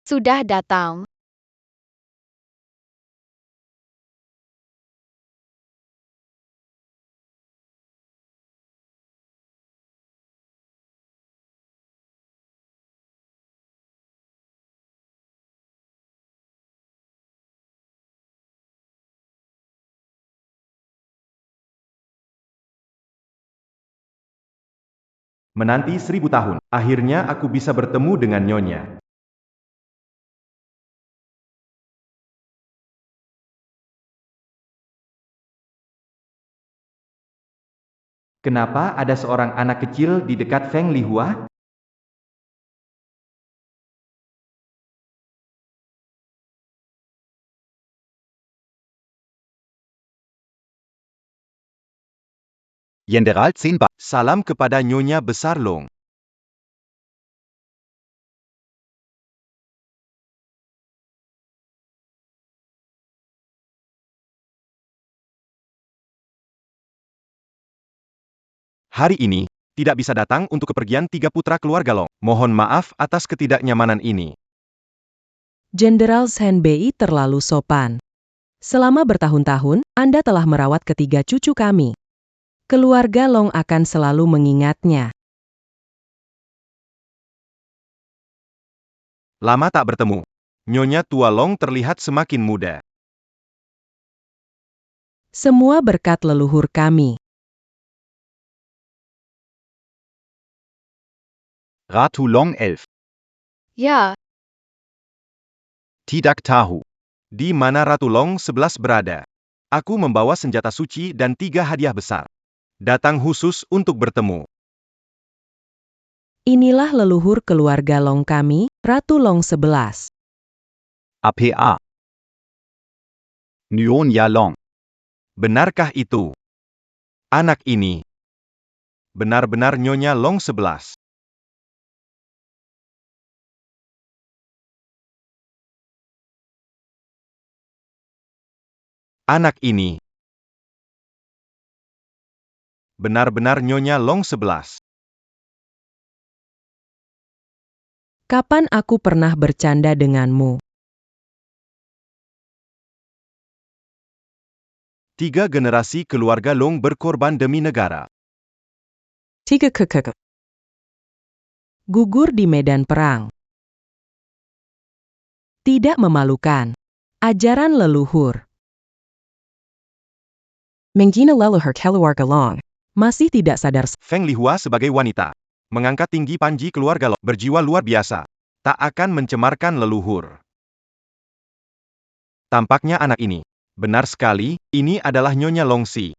Sudah datang. Menanti 1000 tahun, akhirnya aku bisa bertemu dengan Nyonya. Kenapa ada seorang anak kecil di dekat Feng Lihua? Jenderal 10 Ba. Salam kepada Nyonya Besar Long. Hari ini, tidak bisa datang untuk kepergian 3 putra keluarga Long. Mohon maaf atas ketidaknyamanan ini. Jenderal Shen Bei terlalu sopan. Selama bertahun-tahun, Anda telah merawat ketiga cucu kami. Keluarga Long akan selalu mengingatnya. Lama tak bertemu. Nyonya tua Long terlihat semakin muda. Semua berkat leluhur kami. Ratu Long 11. Ya, Tidak tahu. Di mana Ratu Long 11 berada? Aku membawa senjata suci dan 3 hadiah besar. Datang khusus untuk bertemu. Inilah leluhur keluarga Long kami, Ratu Long 11. APA. Nyonya Long. Benarkah itu? Anak ini benar-benar Nyonya Long 11. Anak ini benar-benar Nyonya Long 11. Kapan aku pernah bercanda denganmu? 3 generasi keluarga Long berkorban demi negara. Tiga kekek. Gugur di medan perang. Tidak memalukan. Ajaran leluhur. Menggina leluhur keluarga Long. Masih tidak sadar. Feng Lihua sebagai wanita mengangkat tinggi panji keluarga Long, berjiwa luar biasa. Tak akan mencemarkan leluhur. Tampaknya anak ini. Benar sekali, ini adalah Nyonya Longxi.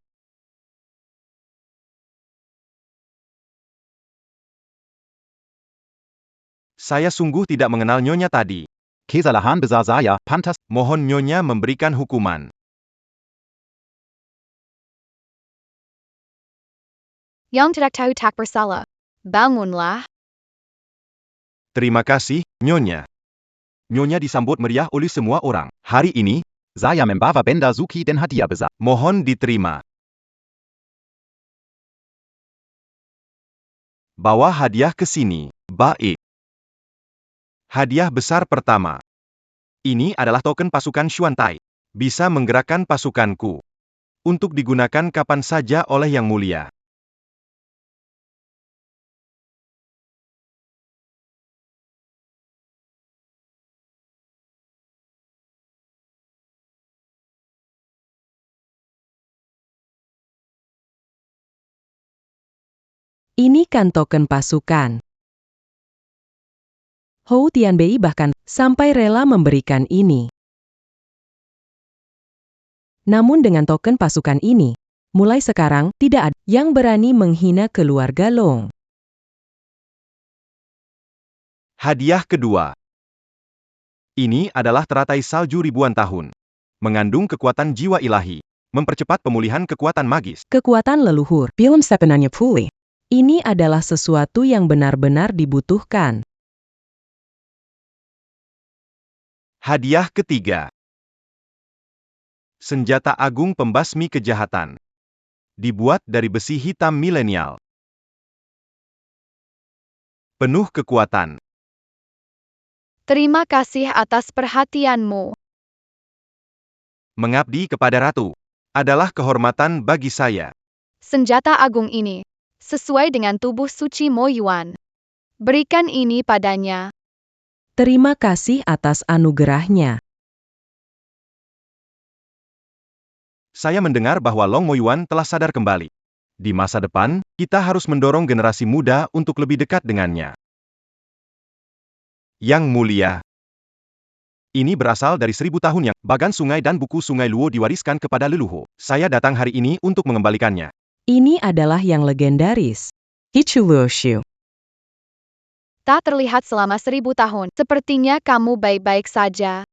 Saya sungguh tidak mengenal Nyonya tadi. Kesalahan besar saya, pantas. Mohon Nyonya memberikan hukuman. yang tidak tahu tak bersalah. Bangunlah. Terima kasih, Nyonya. Nyonya disambut meriah oleh semua orang. Hari ini, Saya membawa benda suci dan hadiah besar. mohon diterima. Bawa hadiah ke sini. Baik. Hadiah besar pertama. Ini adalah token pasukan Xuantai. Bisa menggerakkan pasukanku. Untuk digunakan kapan saja oleh Yang Mulia. Ini kan token pasukan. Hou Tianbei bahkan sampai rela memberikan ini. Namun dengan token pasukan ini, mulai sekarang tidak ada yang berani menghina keluarga Long. Hadiah kedua. Ini adalah teratai salju ribuan tahun. Mengandung kekuatan jiwa ilahi. Mempercepat pemulihan kekuatan magis. Kekuatan leluhur, film sebenarnya pulih. Ini adalah sesuatu yang benar-benar dibutuhkan. Hadiah ketiga. Senjata agung pembasmi kejahatan. Dibuat dari besi hitam milenial. Penuh kekuatan. Terima kasih atas perhatianmu. Mengabdi kepada ratu adalah kehormatan bagi saya. Senjata agung ini sesuai dengan tubuh suci Mo Yuan. Berikan ini padanya. Terima kasih atas anugerahnya. Saya mendengar bahwa Long Moyuan telah sadar kembali. Di masa depan, kita harus mendorong generasi muda untuk lebih dekat dengannya. Yang Mulia. Ini berasal dari 1000 tahun yang bagan sungai dan buku sungai Luo diwariskan kepada leluhur. Saya datang hari ini untuk mengembalikannya. Ini adalah yang legendaris. Hichu Luoshu. Tak terlihat selama 1000 tahun. Sepertinya kamu baik-baik saja.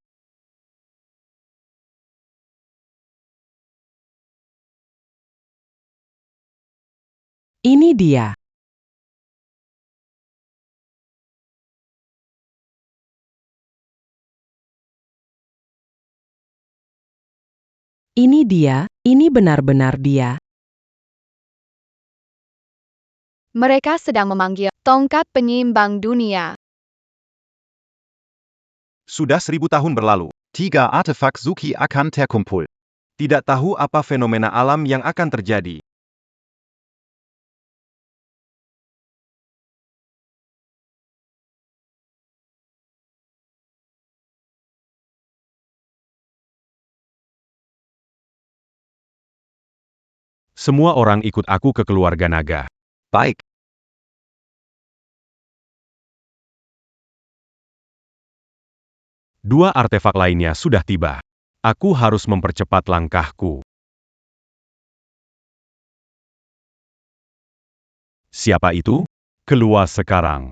Ini dia. Ini dia, ini benar-benar dia. Mereka sedang memanggil tongkat penyeimbang dunia. Sudah 1000 tahun berlalu. 3 Artefakt suci akan terkumpul. Tidak tahu apa fenomena alam yang akan terjadi. Semua orang ikut aku ke keluarga naga. Baik. Dua artefak lainnya sudah tiba. Aku harus mempercepat langkahku. Siapa itu? Keluar sekarang.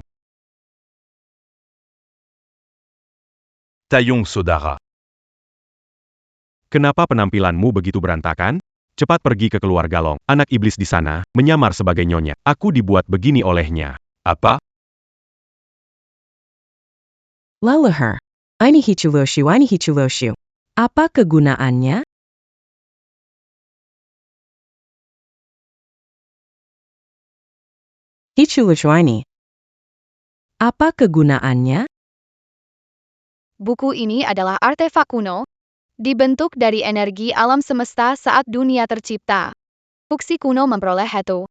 Taeyong Sodara. Kenapa penampilanmu begitu berantakan? Cepat pergi ke keluarga Long. Anak iblis di sana, menyamar sebagai nyonya. Aku dibuat begini olehnya. Apa? Laluher. Ini hichuloshu. Apa kegunaannya? Hichuloshu ini. Apa kegunaannya? Buku ini adalah artefak kuno, dibentuk dari energi alam semesta saat dunia tercipta. Fuksi kuno memperoleh Hetu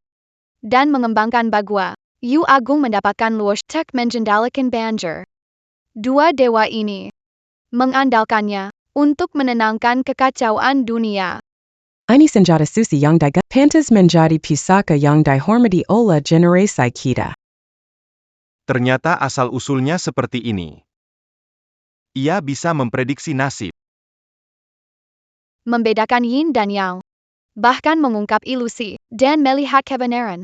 dan mengembangkan Bagua. Yu Agung mendapatkan Luosh Tek mengendalikan Banjer. Dua dewa ini mengandalkannya untuk menenangkan kekacauan dunia. Ini senjata susi yang daga pantas menjadi pusaka yang dihormati oleh generasi kita. Ternyata asal-usulnya seperti ini. Ia bisa memprediksi nasib. Membedakan yin dan yang. Bahkan mengungkap ilusi dan melihat kebenaran.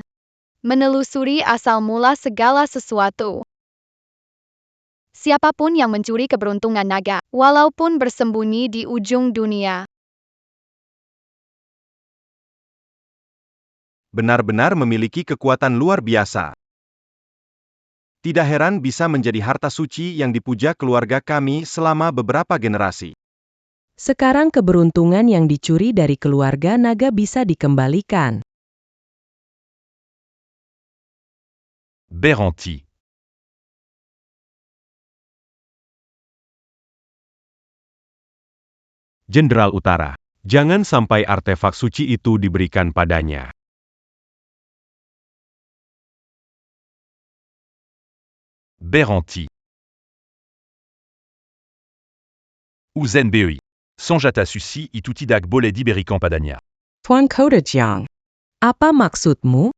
Menelusuri asal mula segala sesuatu. Siapapun yang mencuri keberuntungan naga, walaupun bersembunyi di ujung dunia, Benar-benar memiliki kekuatan luar biasa. Tidak heran bisa menjadi harta suci yang dipuja keluarga kami selama beberapa generasi. Sekarang keberuntungan yang dicuri dari keluarga naga bisa dikembalikan. Beranti. Jenderal Utara, jangan sampai artefak suci itu diberikan padanya. Beranti. Uzen Beoi. Sonjata Susi itu tidak boleh diberikan padanya. Tuan Kota Jiang. Apa maksudmu?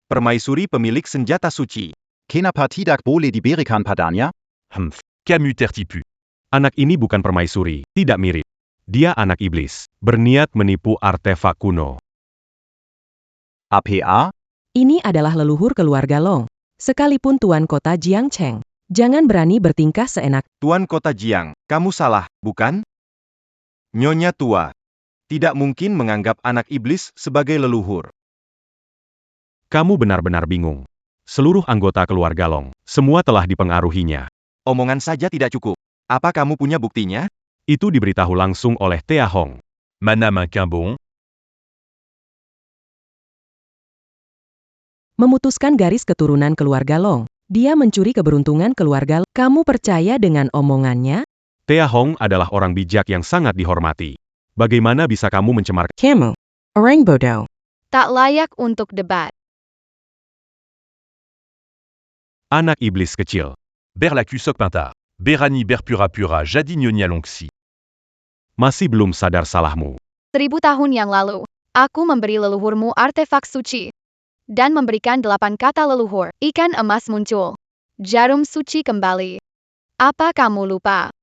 Permaisuri pemilik senjata suci. Kenapa tidak boleh diberikan padanya? Camus tertipu. Anak ini bukan permaisuri, tidak mirip. Dia anak iblis, berniat menipu artefak kuno. APA? Ini adalah leluhur keluarga Long. Sekalipun Tuan Kota Jiang Cheng. Jangan berani bertingkah seenak. Tuan Kota Jiang, kamu salah, bukan? Nyonya tua. Tidak mungkin menganggap anak iblis sebagai leluhur. Kamu benar-benar bingung. Seluruh anggota keluarga Long, semua telah dipengaruhinya. Omongan saja tidak cukup. Apa kamu punya buktinya? Itu diberitahu langsung oleh Tea Hong. Mana main qu'un bon. Memutuskan garis keturunan keluarga Long. Dia mencuri keberuntungan keluarga. Kamu percaya dengan omongannya? Tea Hong adalah orang bijak yang sangat dihormati. Bagaimana bisa kamu mencemarkan? Kamu. Orang bodoh. tak layak untuk debat. Anak iblis kecil. Berlaku Sok Pintar. Berani Berpura Pura Jadi Nyonya Longxi. Masih belum sadar salahmu. 1000 tahun yang lalu, aku memberi leluhurmu artefak suci. Dan memberikan 8 kata leluhur. Ikan emas muncul. Jarum suci kembali. Apa kamu lupa?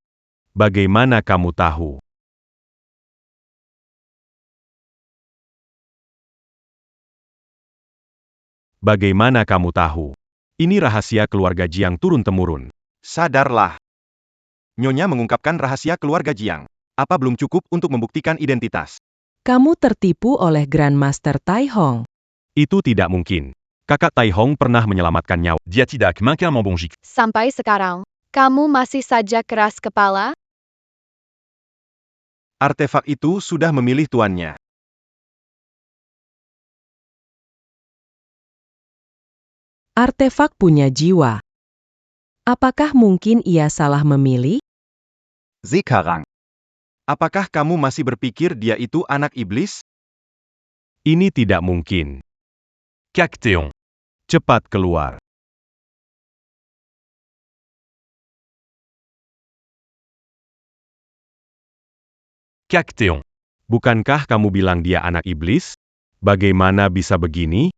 Bagaimana kamu tahu? Bagaimana kamu tahu? Ini rahasia keluarga Jiang turun-temurun. Sadarlah. Nyonya mengungkapkan rahasia keluarga Jiang. Apa belum cukup untuk membuktikan identitas? Kamu tertipu oleh Grandmaster Tai Hong. Itu tidak mungkin. Kakak Tai Hong pernah menyelamatkan nyawa. Dia tidak makin membonjik. Sampai sekarang, kamu masih saja keras kepala? Artefak itu sudah memilih tuannya. Artefak punya jiwa. Apakah mungkin ia salah memilih? Sekarang. Apakah kamu masih berpikir dia itu anak iblis? Ini tidak mungkin. Cactéon. Cepat keluar. Cactéon. Bukankah kamu bilang dia anak iblis? Bagaimana bisa begini?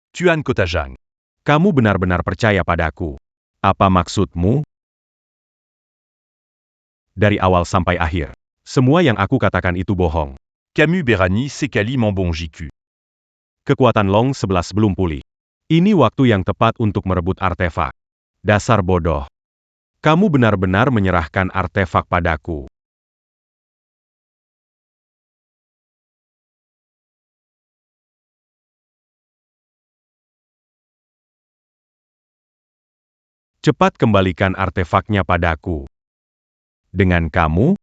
Tuan Kotajang. Kamu benar-benar percaya padaku. Apa maksudmu? Dari awal sampai akhir, semua yang aku katakan itu bohong. Camus Berani Sekali Mambong Jiku. Kekuatan Long 11 belum pulih. Ini waktu yang tepat untuk merebut artefak. Dasar bodoh. Kamu benar-benar menyerahkan artefak padaku. Cepat kembalikan artefaknya padaku. Dengan kamu,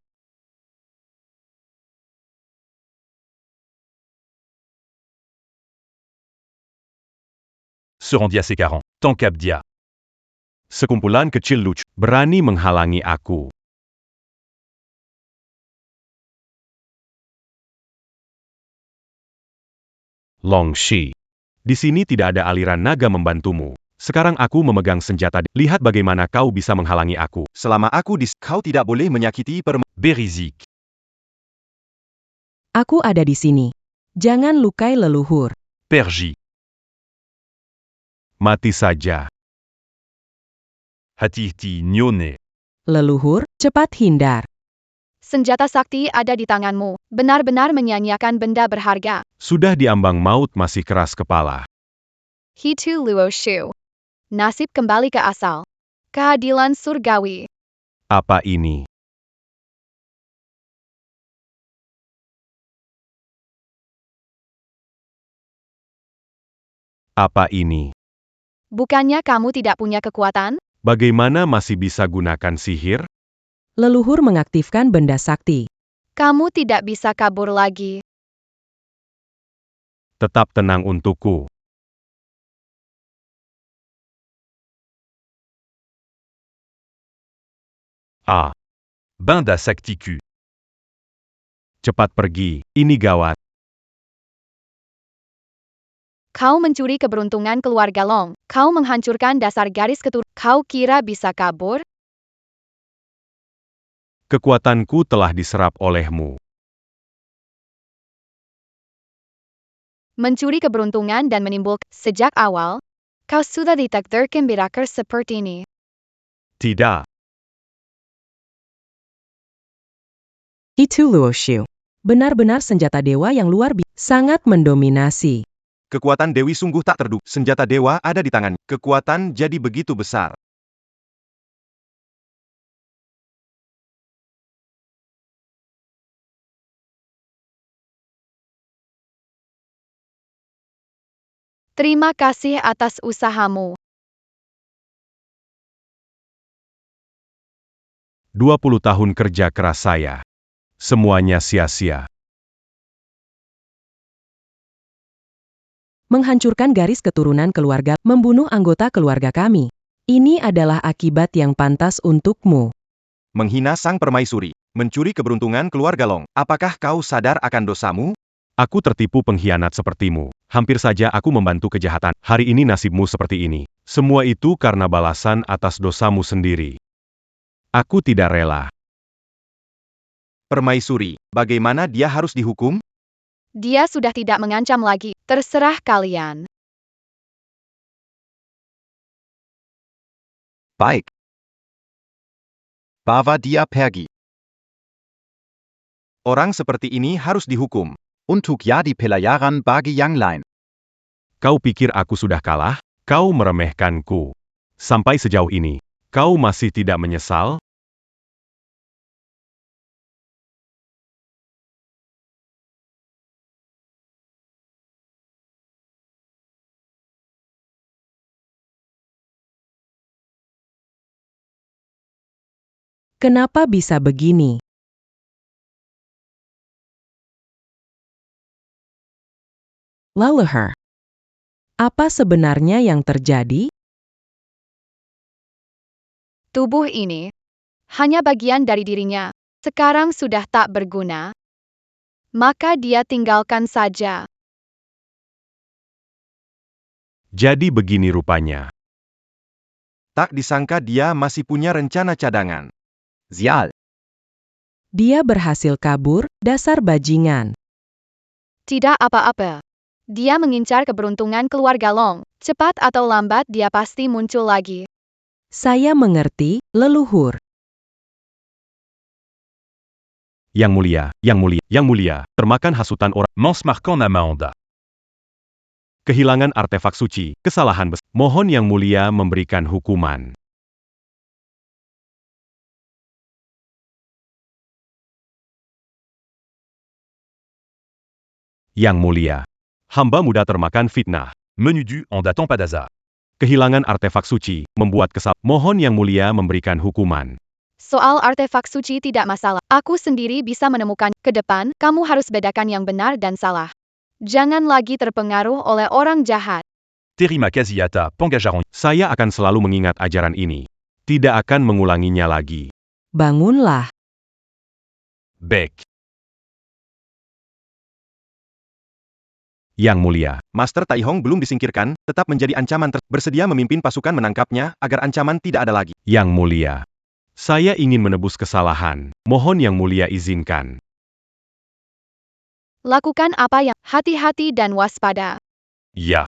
Serandia Sekaran. Tankab Dia. sekumpulan kecil lucu, berani menghalangi aku. Long Shi. Di sini tidak ada aliran naga membantumu. Sekarang aku memegang senjata. Lihat bagaimana kau bisa menghalangi aku. Selama aku kau tidak boleh menyakiti Berizik. Aku ada di sini. Jangan lukai leluhur. Perji. Mati saja. Hatihti Nyone. Leluhur, cepat hindar. Senjata sakti ada di tanganmu, benar-benar menyanyiakan benda berharga. Sudah diambang maut masih keras kepala. Hitu Luo Shu. Nasib kembali ke asal. Keadilan surgawi. Apa ini? Apa ini? Bukannya kamu tidak punya kekuatan? Bagaimana masih bisa gunakan sihir? Leluhur mengaktifkan benda sakti. Kamu tidak bisa kabur lagi. Tetap tenang untukku. Ah, Binda Saktiku. cepat pergi, ini gawat. Kau mencuri keberuntungan keluarga Long. Kau menghancurkan dasar garis keturunan. Kau kira bisa kabur? Kekuatanku telah diserap olehmu. Mencuri keberuntungan dan menimbulkan. Sejak awal, kau sudah ditakdirkan berakhir seperti ini. Tidak. Itu Luo Shu. Benar-benar senjata dewa yang luar biasa. Sangat mendominasi. Kekuatan Dewi sungguh tak terduga. Senjata dewa ada di tangannya. Kekuatan jadi begitu besar. Terima kasih atas usahamu. 20 tahun kerja keras saya. Semuanya sia-sia. Menghancurkan garis keturunan keluarga, membunuh anggota keluarga kami. Ini adalah akibat yang pantas untukmu. Menghina sang permaisuri. Mencuri keberuntungan keluarga Long. Apakah kau sadar akan dosamu? Aku tertipu pengkhianat sepertimu. Hampir saja aku membantu kejahatan. Hari ini nasibmu seperti ini. Semua itu karena balasan atas dosamu sendiri. Aku tidak rela. Permaisuri, bagaimana dia harus dihukum? Dia sudah tidak mengancam lagi. Terserah kalian. Baik. Bawa dia pergi. Orang seperti ini harus dihukum. Untuk jadi pelayaran bagi yang lain. Kau pikir aku sudah kalah? Kau meremehkanku. Sampai sejauh ini, kau masih tidak menyesal? Kenapa bisa begini? Leluhur. Apa sebenarnya yang terjadi? Tubuh ini hanya bagian dari dirinya. Sekarang sudah tak berguna. Maka dia tinggalkan saja. Jadi begini rupanya. Tak disangka dia masih punya rencana cadangan. Zial. Dia berhasil kabur, dasar bajingan. Tidak apa-apa. Dia mengincar keberuntungan keluarga Long. Cepat atau lambat dia pasti muncul lagi. Saya mengerti, leluhur. Yang mulia, yang mulia, yang mulia, termakan hasutan orang. Mance marquant amende. Kehilangan artefak suci, kesalahan besar. Mohon yang mulia memberikan hukuman. Yang mulia, hamba muda termakan fitnah. Menu dû en datant pas d'hasard. Kehilangan artefak suci, membuat kesal. Mohon yang mulia memberikan hukuman. Soal artefak suci tidak masalah. Aku sendiri bisa menemukan. Ke depan, kamu harus bedakan yang benar dan salah. Jangan lagi terpengaruh oleh orang jahat. Terima Casiata, Pangajaron. Saya akan selalu mengingat ajaran ini. Tidak akan mengulanginya lagi. Bangunlah. Bec. Yang mulia, Master Tai Hong belum disingkirkan, tetap menjadi ancaman bersedia memimpin pasukan menangkapnya, agar ancaman tidak ada lagi. Yang mulia, saya ingin menebus kesalahan. Mohon yang mulia izinkan. Lakukan apa yang hati-hati dan waspada. Ya.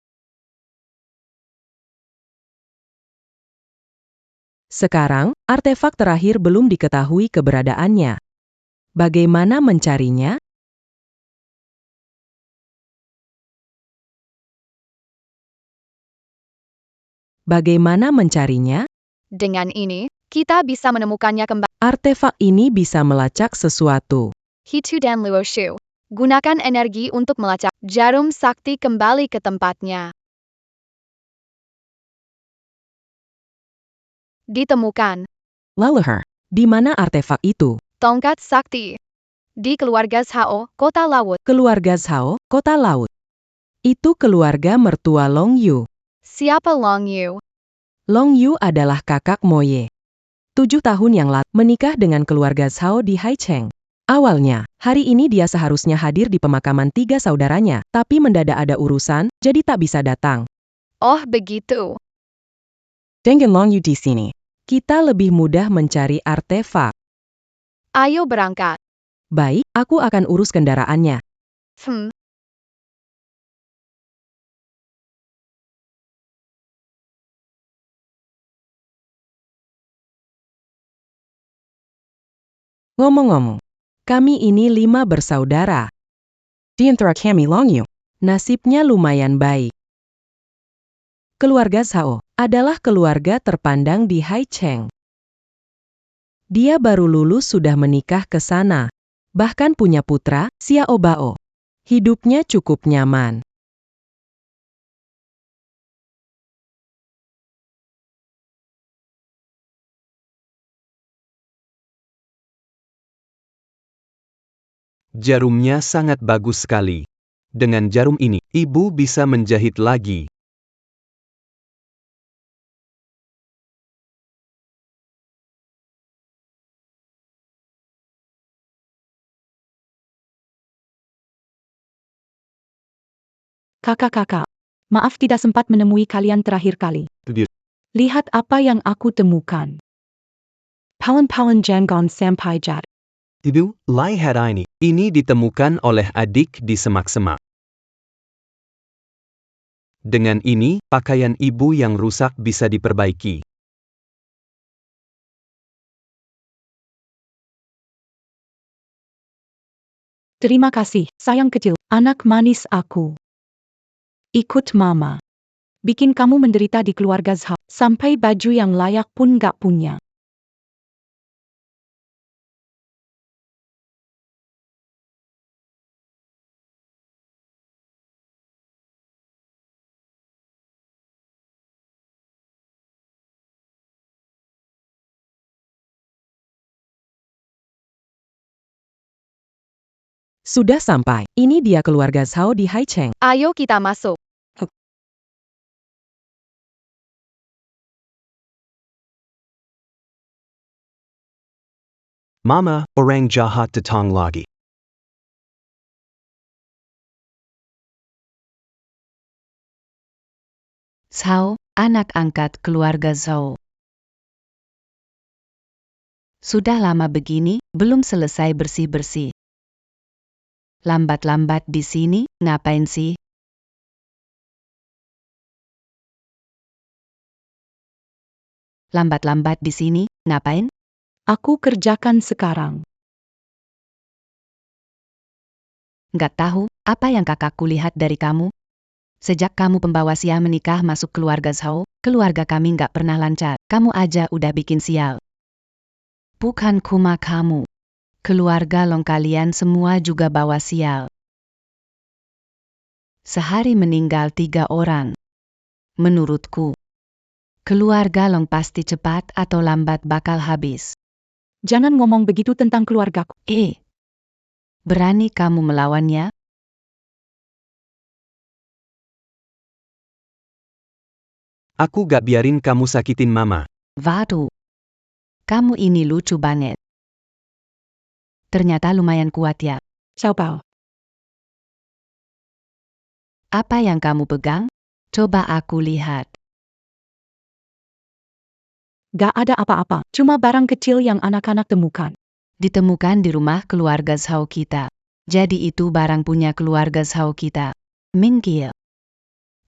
Sekarang, artefak terakhir belum diketahui keberadaannya. Bagaimana mencarinya? Bagaimana mencarinya? Dengan ini, kita bisa menemukannya kembali. Artefak ini bisa melacak sesuatu. Hitu dan Luoshu. Gunakan energi untuk melacak jarum sakti kembali ke tempatnya. Ditemukan. Leluhur, di mana artefak itu? Tongkat sakti. Di keluarga Zhao, kota laut. Keluarga Zhao, kota laut. Itu keluarga mertua Long Yu. Siapa Long Yu? Long Yu adalah kakak Moye. 7 tahun yang lalu, menikah dengan keluarga Zhao di Haicheng. Awalnya, hari ini dia seharusnya hadir di pemakaman 3 saudaranya, tapi mendadak ada urusan, jadi tak bisa datang. Oh begitu. Dengan Long Yu di sini, kita lebih mudah mencari artefak. Ayo berangkat. Baik, aku akan urus kendaraannya. Ngomong-ngomong, kami ini 5 bersaudara. Di antara kami Long Yu, nasibnya lumayan baik. Keluarga Zhao adalah keluarga terpandang di Haicheng. Dia baru lulus sudah menikah ke sana. Bahkan punya putra, Xiao Bao. Hidupnya cukup nyaman. Jarumnya sangat bagus sekali. Dengan jarum ini, ibu bisa menjahit lagi. Kakak-kakak, maaf tidak sempat menemui kalian terakhir kali. Lihat apa yang aku temukan. Palan-palan Jangon Sampai Jat. Ibu, lihat ini ditemukan oleh adik di semak-semak. Dengan ini, pakaian ibu yang rusak bisa diperbaiki. Terima kasih, sayang kecil, anak manis aku. Ikut mama. Bikin kamu menderita di keluarga Zhao, sampai baju yang layak pun gak punya. Sudah sampai. Ini dia keluarga Zhao di Haicheng. Ayo kita masuk. Mama, orang jahat datang lagi. Zhao, anak angkat keluarga Zhao. Sudah lama begini, belum selesai bersih-bersih. Lambat-lambat di sini, ngapain sih? Lambat-lambat di sini, ngapain? Aku kerjakan sekarang. Nggak tahu, apa yang kakakku lihat dari kamu? Sejak kamu pembawa sial menikah masuk keluarga Zhao, keluarga kami nggak pernah lancar. Kamu aja udah bikin sial. Bukan cuma kamu. Keluarga Long kalian semua juga bawa sial. Sehari meninggal 3 orang. Menurutku, keluarga Long pasti cepat atau lambat bakal habis. Jangan ngomong begitu tentang keluargaku. Berani kamu melawannya? Aku gak biarin kamu sakitin mama. Waduh, kamu ini lucu banget. Ternyata lumayan kuat ya. Coba. Apa yang kamu pegang? Coba aku lihat. Gak ada apa-apa, cuma barang kecil yang anak-anak temukan. Ditemukan di rumah keluarga Zhao kita. Jadi itu barang punya keluarga Zhao kita. Minggir.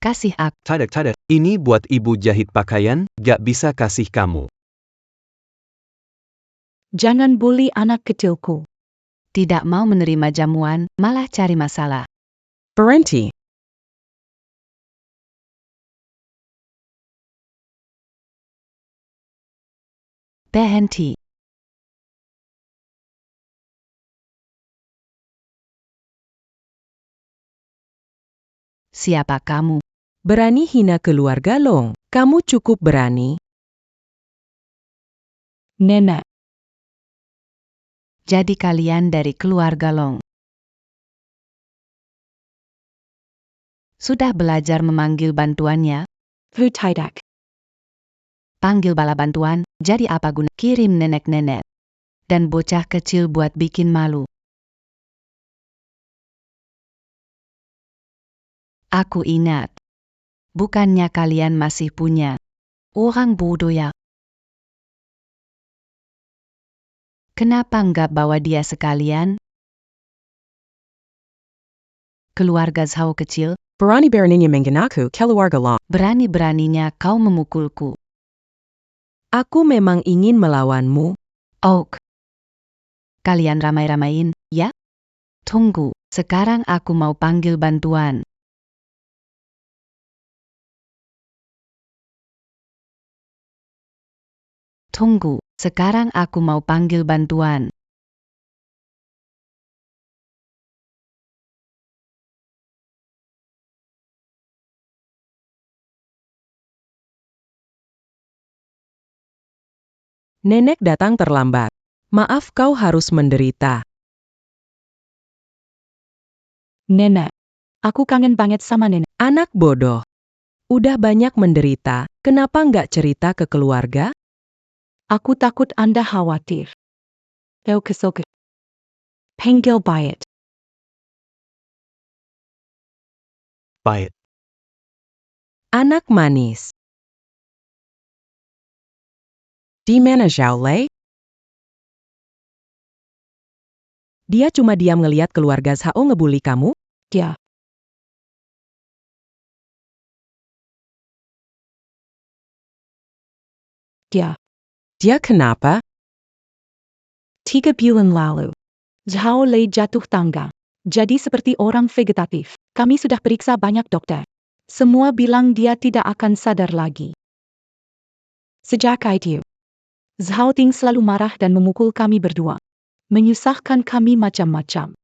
Kasih aku. Tidak. Ini buat ibu jahit pakaian, gak bisa kasih kamu. Jangan bully anak kecilku. Tidak mau menerima jamuan, malah cari masalah. Berhenti. Berhenti. Siapa kamu? Berani hina keluarga Long. Kamu cukup berani. Nenek. Jadi kalian dari keluarga Long. Sudah belajar memanggil bantuannya? Tidak. Panggil bala bantuan, jadi apa guna? Kirim nenek-nenek dan bocah kecil buat bikin malu. Aku ingat. Bukannya kalian masih punya orang bodoh ya? Kenapa nggak bawa dia sekalian? Keluarga Zhao kecil, Berani-beraninya mengenaku keluarga Long. berani-beraninya kau memukulku. Aku memang ingin melawanmu. Oak. Kalian ramai-ramain, ya? Tunggu, sekarang aku mau panggil bantuan. Tunggu, sekarang aku mau panggil bantuan. Nenek datang terlambat. Maaf kau harus menderita. Nenek. Aku kangen banget sama nenek. Anak bodoh. Udah banyak menderita, kenapa nggak cerita ke keluarga? Aku takut Anda khawatir. Kau kesel ke. Panggil Bayat. Bayat. Anak manis. Di mana Zhao Lei? Dia cuma diam ngeliat keluarga Zhao ngebully kamu? Dia. Dia kenapa? 3 bulan lalu. Zhao Lei jatuh tangga. Jadi seperti orang vegetatif. Kami sudah periksa banyak dokter. Semua bilang dia tidak akan sadar lagi. Sejak itu, Zhao Ting selalu marah dan memukul kami berdua. Menyusahkan kami macam-macam.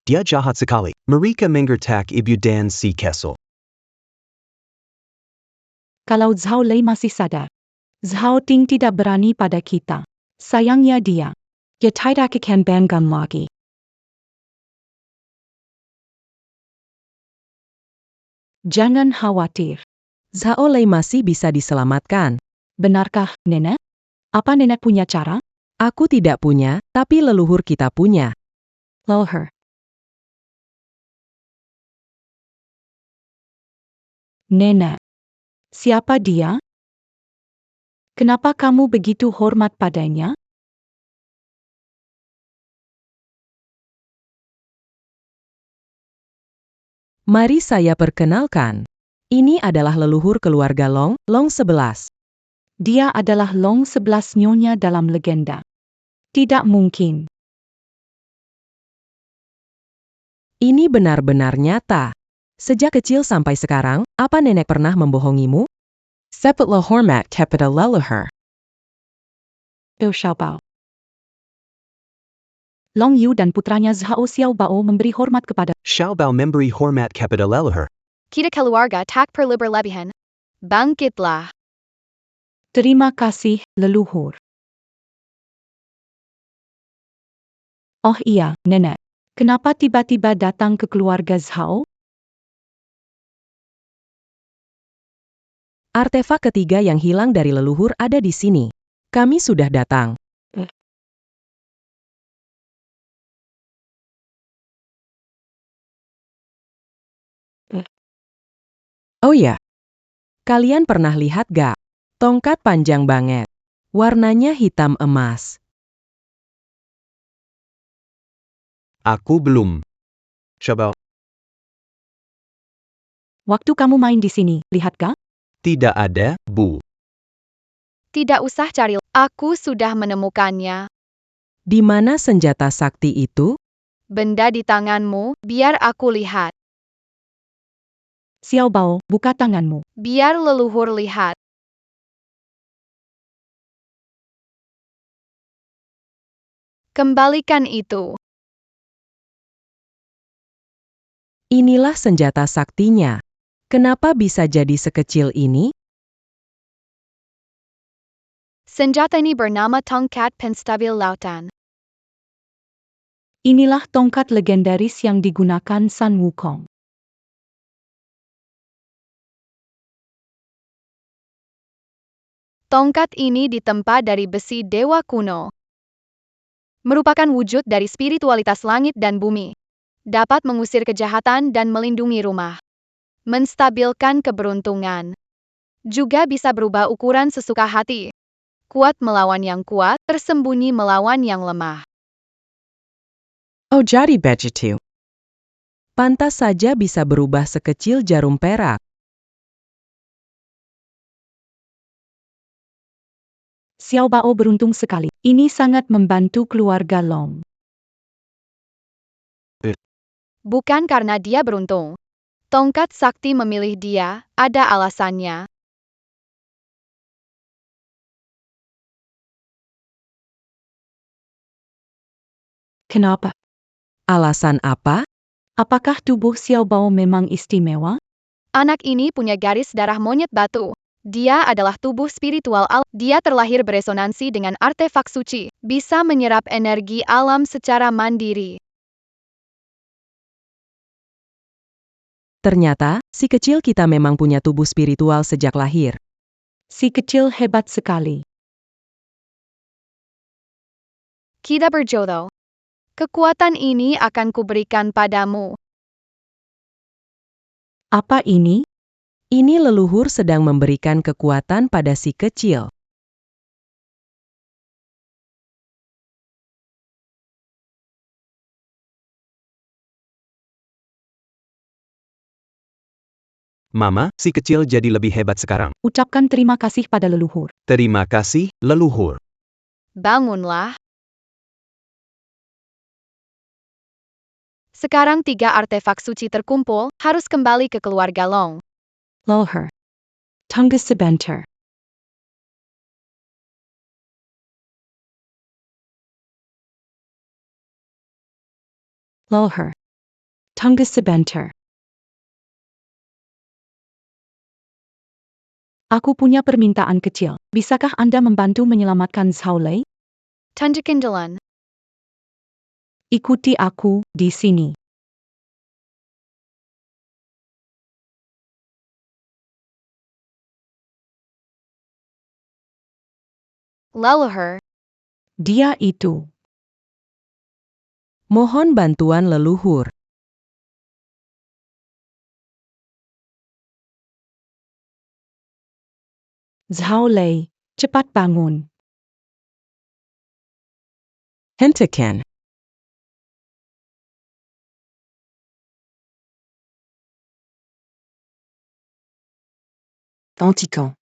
Dia jahat sekali. Mereka menggertak ibu dan si Kessel. Kalau Zhao Lei masih sadar, Zhao Ting tidak berani pada kita. Sayangnya dia tidak akan banggan lagi. Jangan khawatir. Zhao Lei masih bisa diselamatkan. Benarkah, Nenek? Apa Nenek punya cara? Aku tidak punya, tapi leluhur kita punya. Leluhur. Nenek. Siapa dia? Kenapa kamu begitu hormat padanya? Mari saya perkenalkan. Ini adalah leluhur keluarga Long, Long 11. Dia adalah Long 11 nyonya dalam legenda. Tidak mungkin. Ini benar-benar nyata. Sejak kecil sampai sekarang, apa nenek pernah membohongimu? Sepatlah hormat kepada leluhur. Xiaobao. Long Yu dan putranya Zhao Xiaobao memberi hormat kepada Xiaobao memberi hormat kepada leluhur. Kita keluarga tak perlu berlebihan. Bangkitlah. terima kasih, leluhur. Oh iya, nenek. Kenapa tiba-tiba datang ke keluarga Zhao? Artefak ketiga yang hilang dari leluhur ada di sini. Kami sudah datang. Oh ya. Kalian pernah lihat gak? Tongkat panjang banget. Warnanya hitam emas. Aku belum. Xiaobao, Waktu kamu main di sini, lihat gak? tidak ada, Bu. Tidak usah cari. Aku sudah menemukannya. Di mana senjata sakti itu? Benda di tanganmu, biar aku lihat. Xiaobao, buka tanganmu. Biar leluhur lihat. Kembalikan itu. Inilah senjata saktinya. Kenapa bisa jadi sekecil ini? Senjata ini bernama tongkat penstabil lautan. Inilah tongkat legendaris yang digunakan Sun Wukong. Tongkat ini ditempa dari besi dewa kuno. Merupakan wujud dari spiritualitas langit dan bumi. Dapat mengusir kejahatan dan melindungi rumah. Menstabilkan keberuntungan. Juga bisa berubah ukuran sesuka hati. Kuat melawan yang kuat, tersembunyi melawan yang lemah. Oh jadi begitu. Pantas saja bisa berubah sekecil jarum perak. Xiaobao beruntung sekali. Ini sangat membantu keluarga Long. Bukan karena dia beruntung. Tongkat sakti memilih dia, ada alasannya. Kenapa? Alasan apa? Apakah tubuh Xiaobao memang istimewa? Anak ini punya garis darah monyet batu. Dia adalah tubuh spiritual alam. Dia terlahir beresonansi dengan artefak suci. Bisa menyerap energi alam secara mandiri. Ternyata, si kecil kita memang punya tubuh spiritual sejak lahir. Si kecil hebat sekali. Kita berjodoh. Kekuatan ini akan kuberikan padamu. Apa ini? Ini leluhur sedang memberikan kekuatan pada si kecil. Mama, si kecil jadi lebih hebat sekarang. Ucapkan terima kasih pada leluhur. Terima kasih, leluhur. Bangunlah. Sekarang 3 artefak suci terkumpul, harus kembali ke keluarga Long. Leluhur. Tunggu sebentar. Leluhur. Tunggu sebentar. Aku punya permintaan kecil. Bisakah Anda membantu menyelamatkan Zhao Lei? Tunjukkan jalan. Ikuti aku di sini. Leluhur. Dia itu. Mohon bantuan leluhur. Zhao Lei, cepat bangun. Hentikan. Antiquant.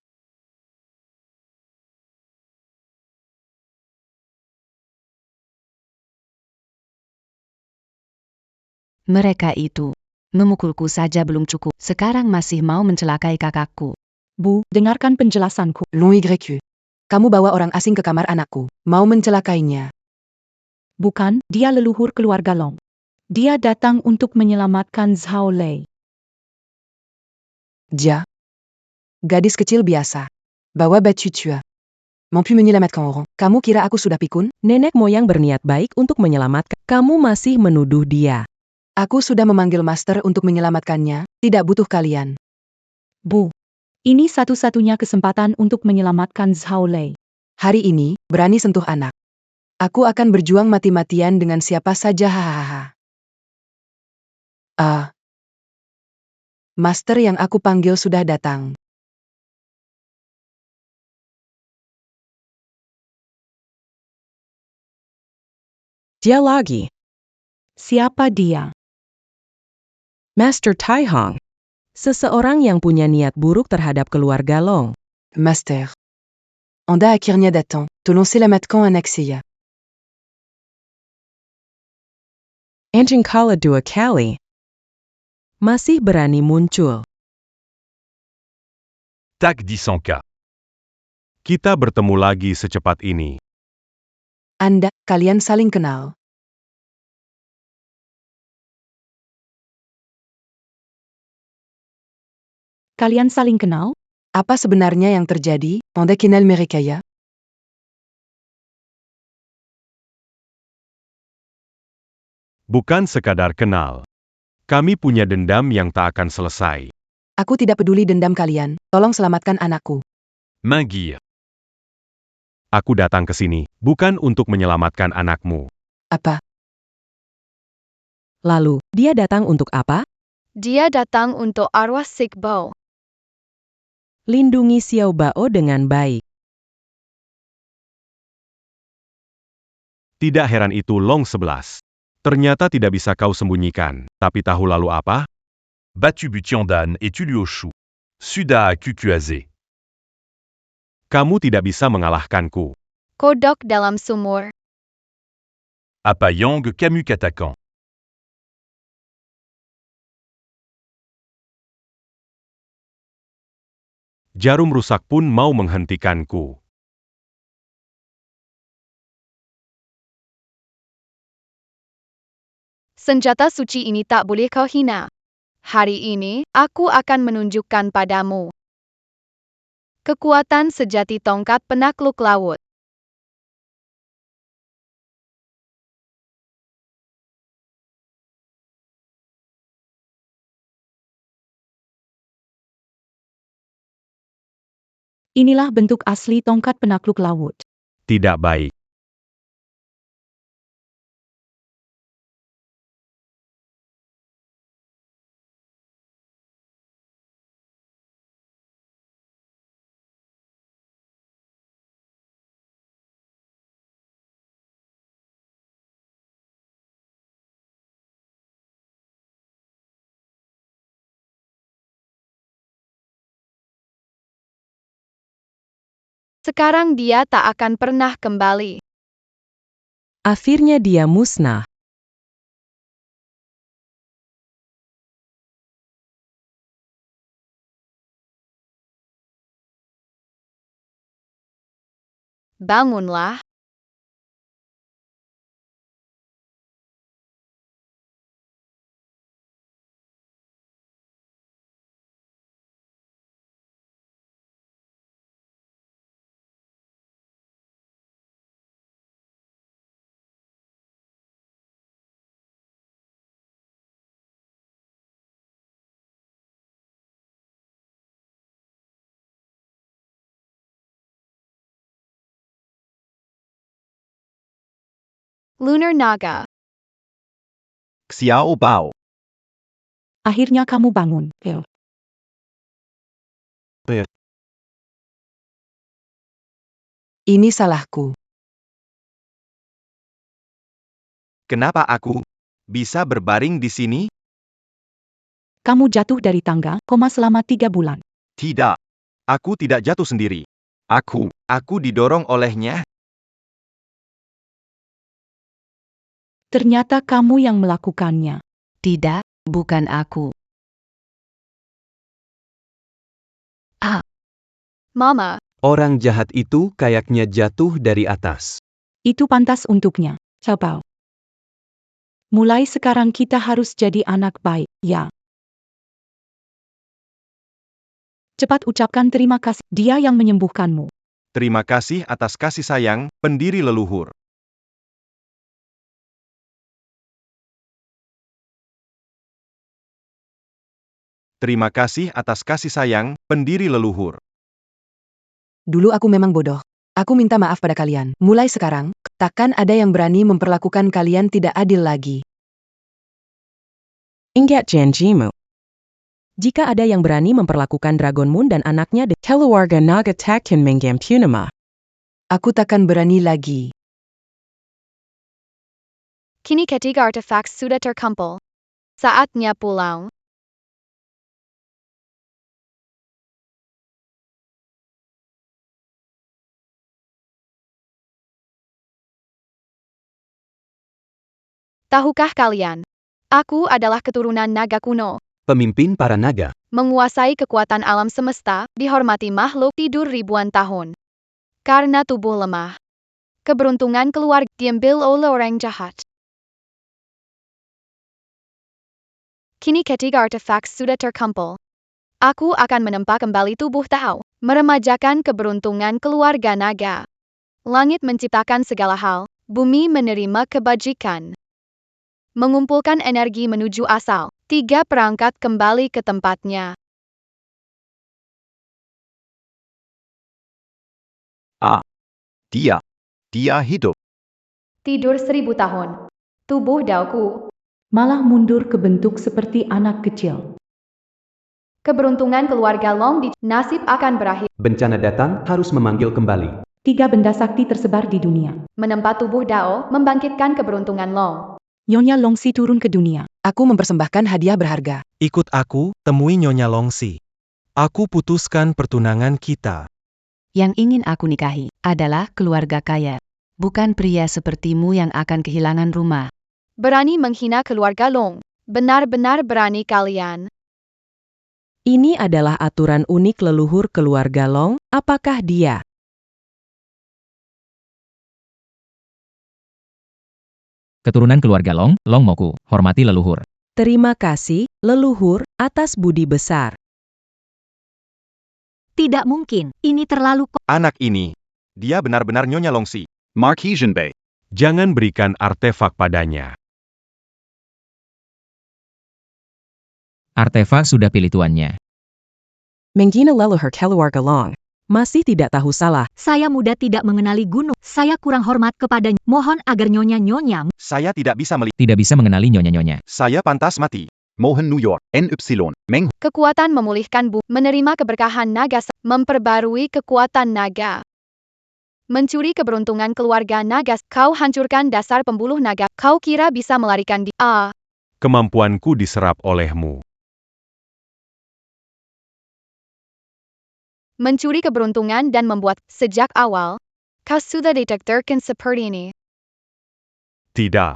Mereka itu memukulku saja belum cukup, sekarang masih mau mencelakai kakakku. Bu, dengarkan penjelasanku. Long YQ. Kamu bawa orang asing ke kamar anakku. Mau mencelakainya. Bukan, dia leluhur keluarga Long. Dia datang untuk menyelamatkan Zhao Lei. Dia. Gadis kecil biasa. Bawa batu tua. Mampu menyelamatkan orang. Kamu kira aku sudah pikun? Nenek moyang berniat baik untuk menyelamatkan. Kamu masih menuduh dia. Aku sudah memanggil master untuk menyelamatkannya. Tidak butuh kalian. Bu, ini satu-satunya kesempatan untuk menyelamatkan Zhao Lei. Hari ini, berani sentuh anak. Aku akan berjuang mati-matian dengan siapa saja hahaha. Master yang aku panggil sudah datang. Dia lagi. Siapa dia? Master Tai Hong. Seseorang yang punya niat buruk terhadap keluarga Long. Master. Anda akhirnya datang. Tolong selamatkan anak saya. Anjing kala 2 kali. Masih berani muncul. TAC 10K. Kita bertemu lagi secepat ini. Kalian saling kenal. Kalian saling kenal? Apa sebenarnya yang terjadi? Anda kenal mereka ya? Bukan sekadar kenal. Kami punya dendam yang tak akan selesai. Aku tidak peduli dendam kalian. Tolong selamatkan anakku. Mingir. Aku datang ke sini, bukan untuk menyelamatkan anakmu. Apa? Lalu, dia datang untuk apa? Dia datang untuk arwah Sikbo. Lindungi Xiao Bao dengan baik. Tidak heran itu Long 11. Ternyata tidak bisa kau sembunyikan, tapi tahu lalu apa? Battu Butiandan et tu Luo Shu. Suda a Kukuaze. Kamu tidak bisa mengalahkanku. Kodok dalam sumur. Apa Yang Kamu Katakan. Jarum rusak pun mau menghentikanku. Senjata suci ini tak boleh kau hina. Hari ini, aku akan menunjukkan padamu kekuatan sejati tongkat penakluk laut. Inilah bentuk asli tongkat penakluk laut. Tidak baik. Sekarang dia tak akan pernah kembali. Akhirnya dia musnah. Bangunlah. Lunar Naga. Xiao Bao. Akhirnya kamu bangun, Phil. Ini salahku. Kenapa aku bisa berbaring di sini? Kamu jatuh dari tangga, selama 3 bulan. Tidak. Aku tidak jatuh sendiri. Aku didorong olehnya. Ternyata kamu yang melakukannya. Tidak, bukan aku. Mama, Orang jahat itu kayaknya jatuh dari atas. Itu pantas untuknya. Coba. Mulai sekarang kita harus jadi anak baik, ya. Cepat ucapkan terima kasih, dia yang menyembuhkanmu. Terima kasih atas kasih sayang, pendiri leluhur. Terima kasih atas kasih sayang, pendiri leluhur. Dulu aku memang bodoh. Aku minta maaf pada kalian. Mulai sekarang, takkan ada yang berani memperlakukan kalian tidak adil lagi. Ingat janjimu. Jika ada yang berani memperlakukan Dragon Moon dan anaknya dengan keluarga naga takkan mengampunima. Aku takkan berani lagi. kini ketiga artefak sudah terkumpul. Saatnya pulang. Tahukah kalian? Aku adalah keturunan naga kuno. Pemimpin para naga. Menguasai kekuatan alam semesta, dihormati makhluk tidur ribuan tahun. Karena tubuh lemah. Keberuntungan keluarga diambil oleh orang jahat. Kini ketiga artefak sudah terkumpul. Aku akan menempa kembali tubuh Tao, meremajakan keberuntungan keluarga naga. Langit menciptakan segala hal, bumi menerima kebajikan. Mengumpulkan energi menuju asal, 3 perangkat kembali ke tempatnya. Dia hidup. Tidur 1000 tahun. Tubuh Daoku. Malah mundur ke bentuk seperti anak kecil. Keberuntungan keluarga Long di nasib akan berakhir. Bencana datang harus memanggil kembali. 3 benda sakti tersebar di dunia. Menempa tubuh Dao, membangkitkan keberuntungan Long. Nyonya Longxi turun ke dunia. Aku mempersembahkan hadiah berharga. Ikut aku, temui Nyonya Longxi. Aku putuskan pertunangan kita. Yang ingin aku nikahi adalah keluarga kaya. Bukan pria sepertimu yang akan kehilangan rumah. Berani menghina keluarga Long. Benar-benar berani kalian. Ini adalah aturan unik leluhur keluarga Long. Apakah dia? Keturunan keluarga Long, Long Moku, hormati leluhur. Terima kasih, leluhur, atas budi besar. Tidak mungkin, ini terlalu Anak ini, dia benar-benar Nyonya Longxi. Marquesian Bay. Jangan berikan artefak padanya. Artefak sudah pilih tuannya. Menghina leluhur keluarga Long. Masih tidak tahu salah. Saya muda tidak mengenali gunung. Saya kurang hormat kepadanya. Mohon agar nyonya-nyonya. Saya tidak bisa melihat. Tidak bisa mengenali nyonya-nyonya. Saya pantas mati. Mohen New York. NY. Meng. Kekuatan memulihkan menerima keberkahan naga, memperbarui kekuatan naga. Mencuri keberuntungan keluarga naga, kau hancurkan dasar pembuluh naga, kau kira bisa melarikan di Kemampuanku diserap olehmu. mencuri keberuntungan dan membuat, sejak awal, kau sudah detektorkan seperti ini. Tidak.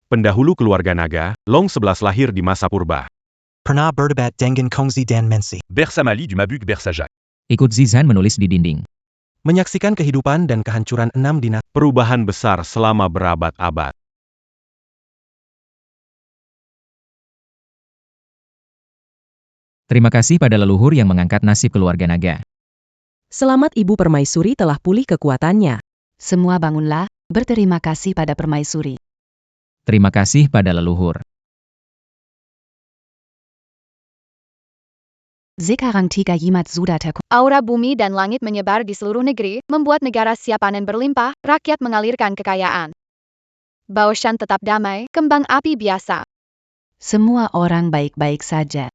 Pendahulu keluarga naga, Long 11 lahir di masa purba. Pernah berdebat dengan Kongzi dan Mensi. Bersamali du Mabuk Bersajak. Ikut Zizan menulis di dinding. Menyaksikan kehidupan dan kehancuran 6 dinasti. Perubahan besar selama berabad-abad. Terima kasih pada leluhur yang mengangkat nasib keluarga naga. Selamat Ibu Permaisuri telah pulih kekuatannya. Semua bangunlah, berterima kasih pada permaisuri. Terima kasih pada leluhur. Sekarang 3 jimat sudah terkumpul. Aura bumi dan langit menyebar di seluruh negeri, membuat negara siap panen berlimpah, rakyat mengalirkan kekayaan. Baoshan tetap damai, kembang api biasa. Semua orang baik-baik saja.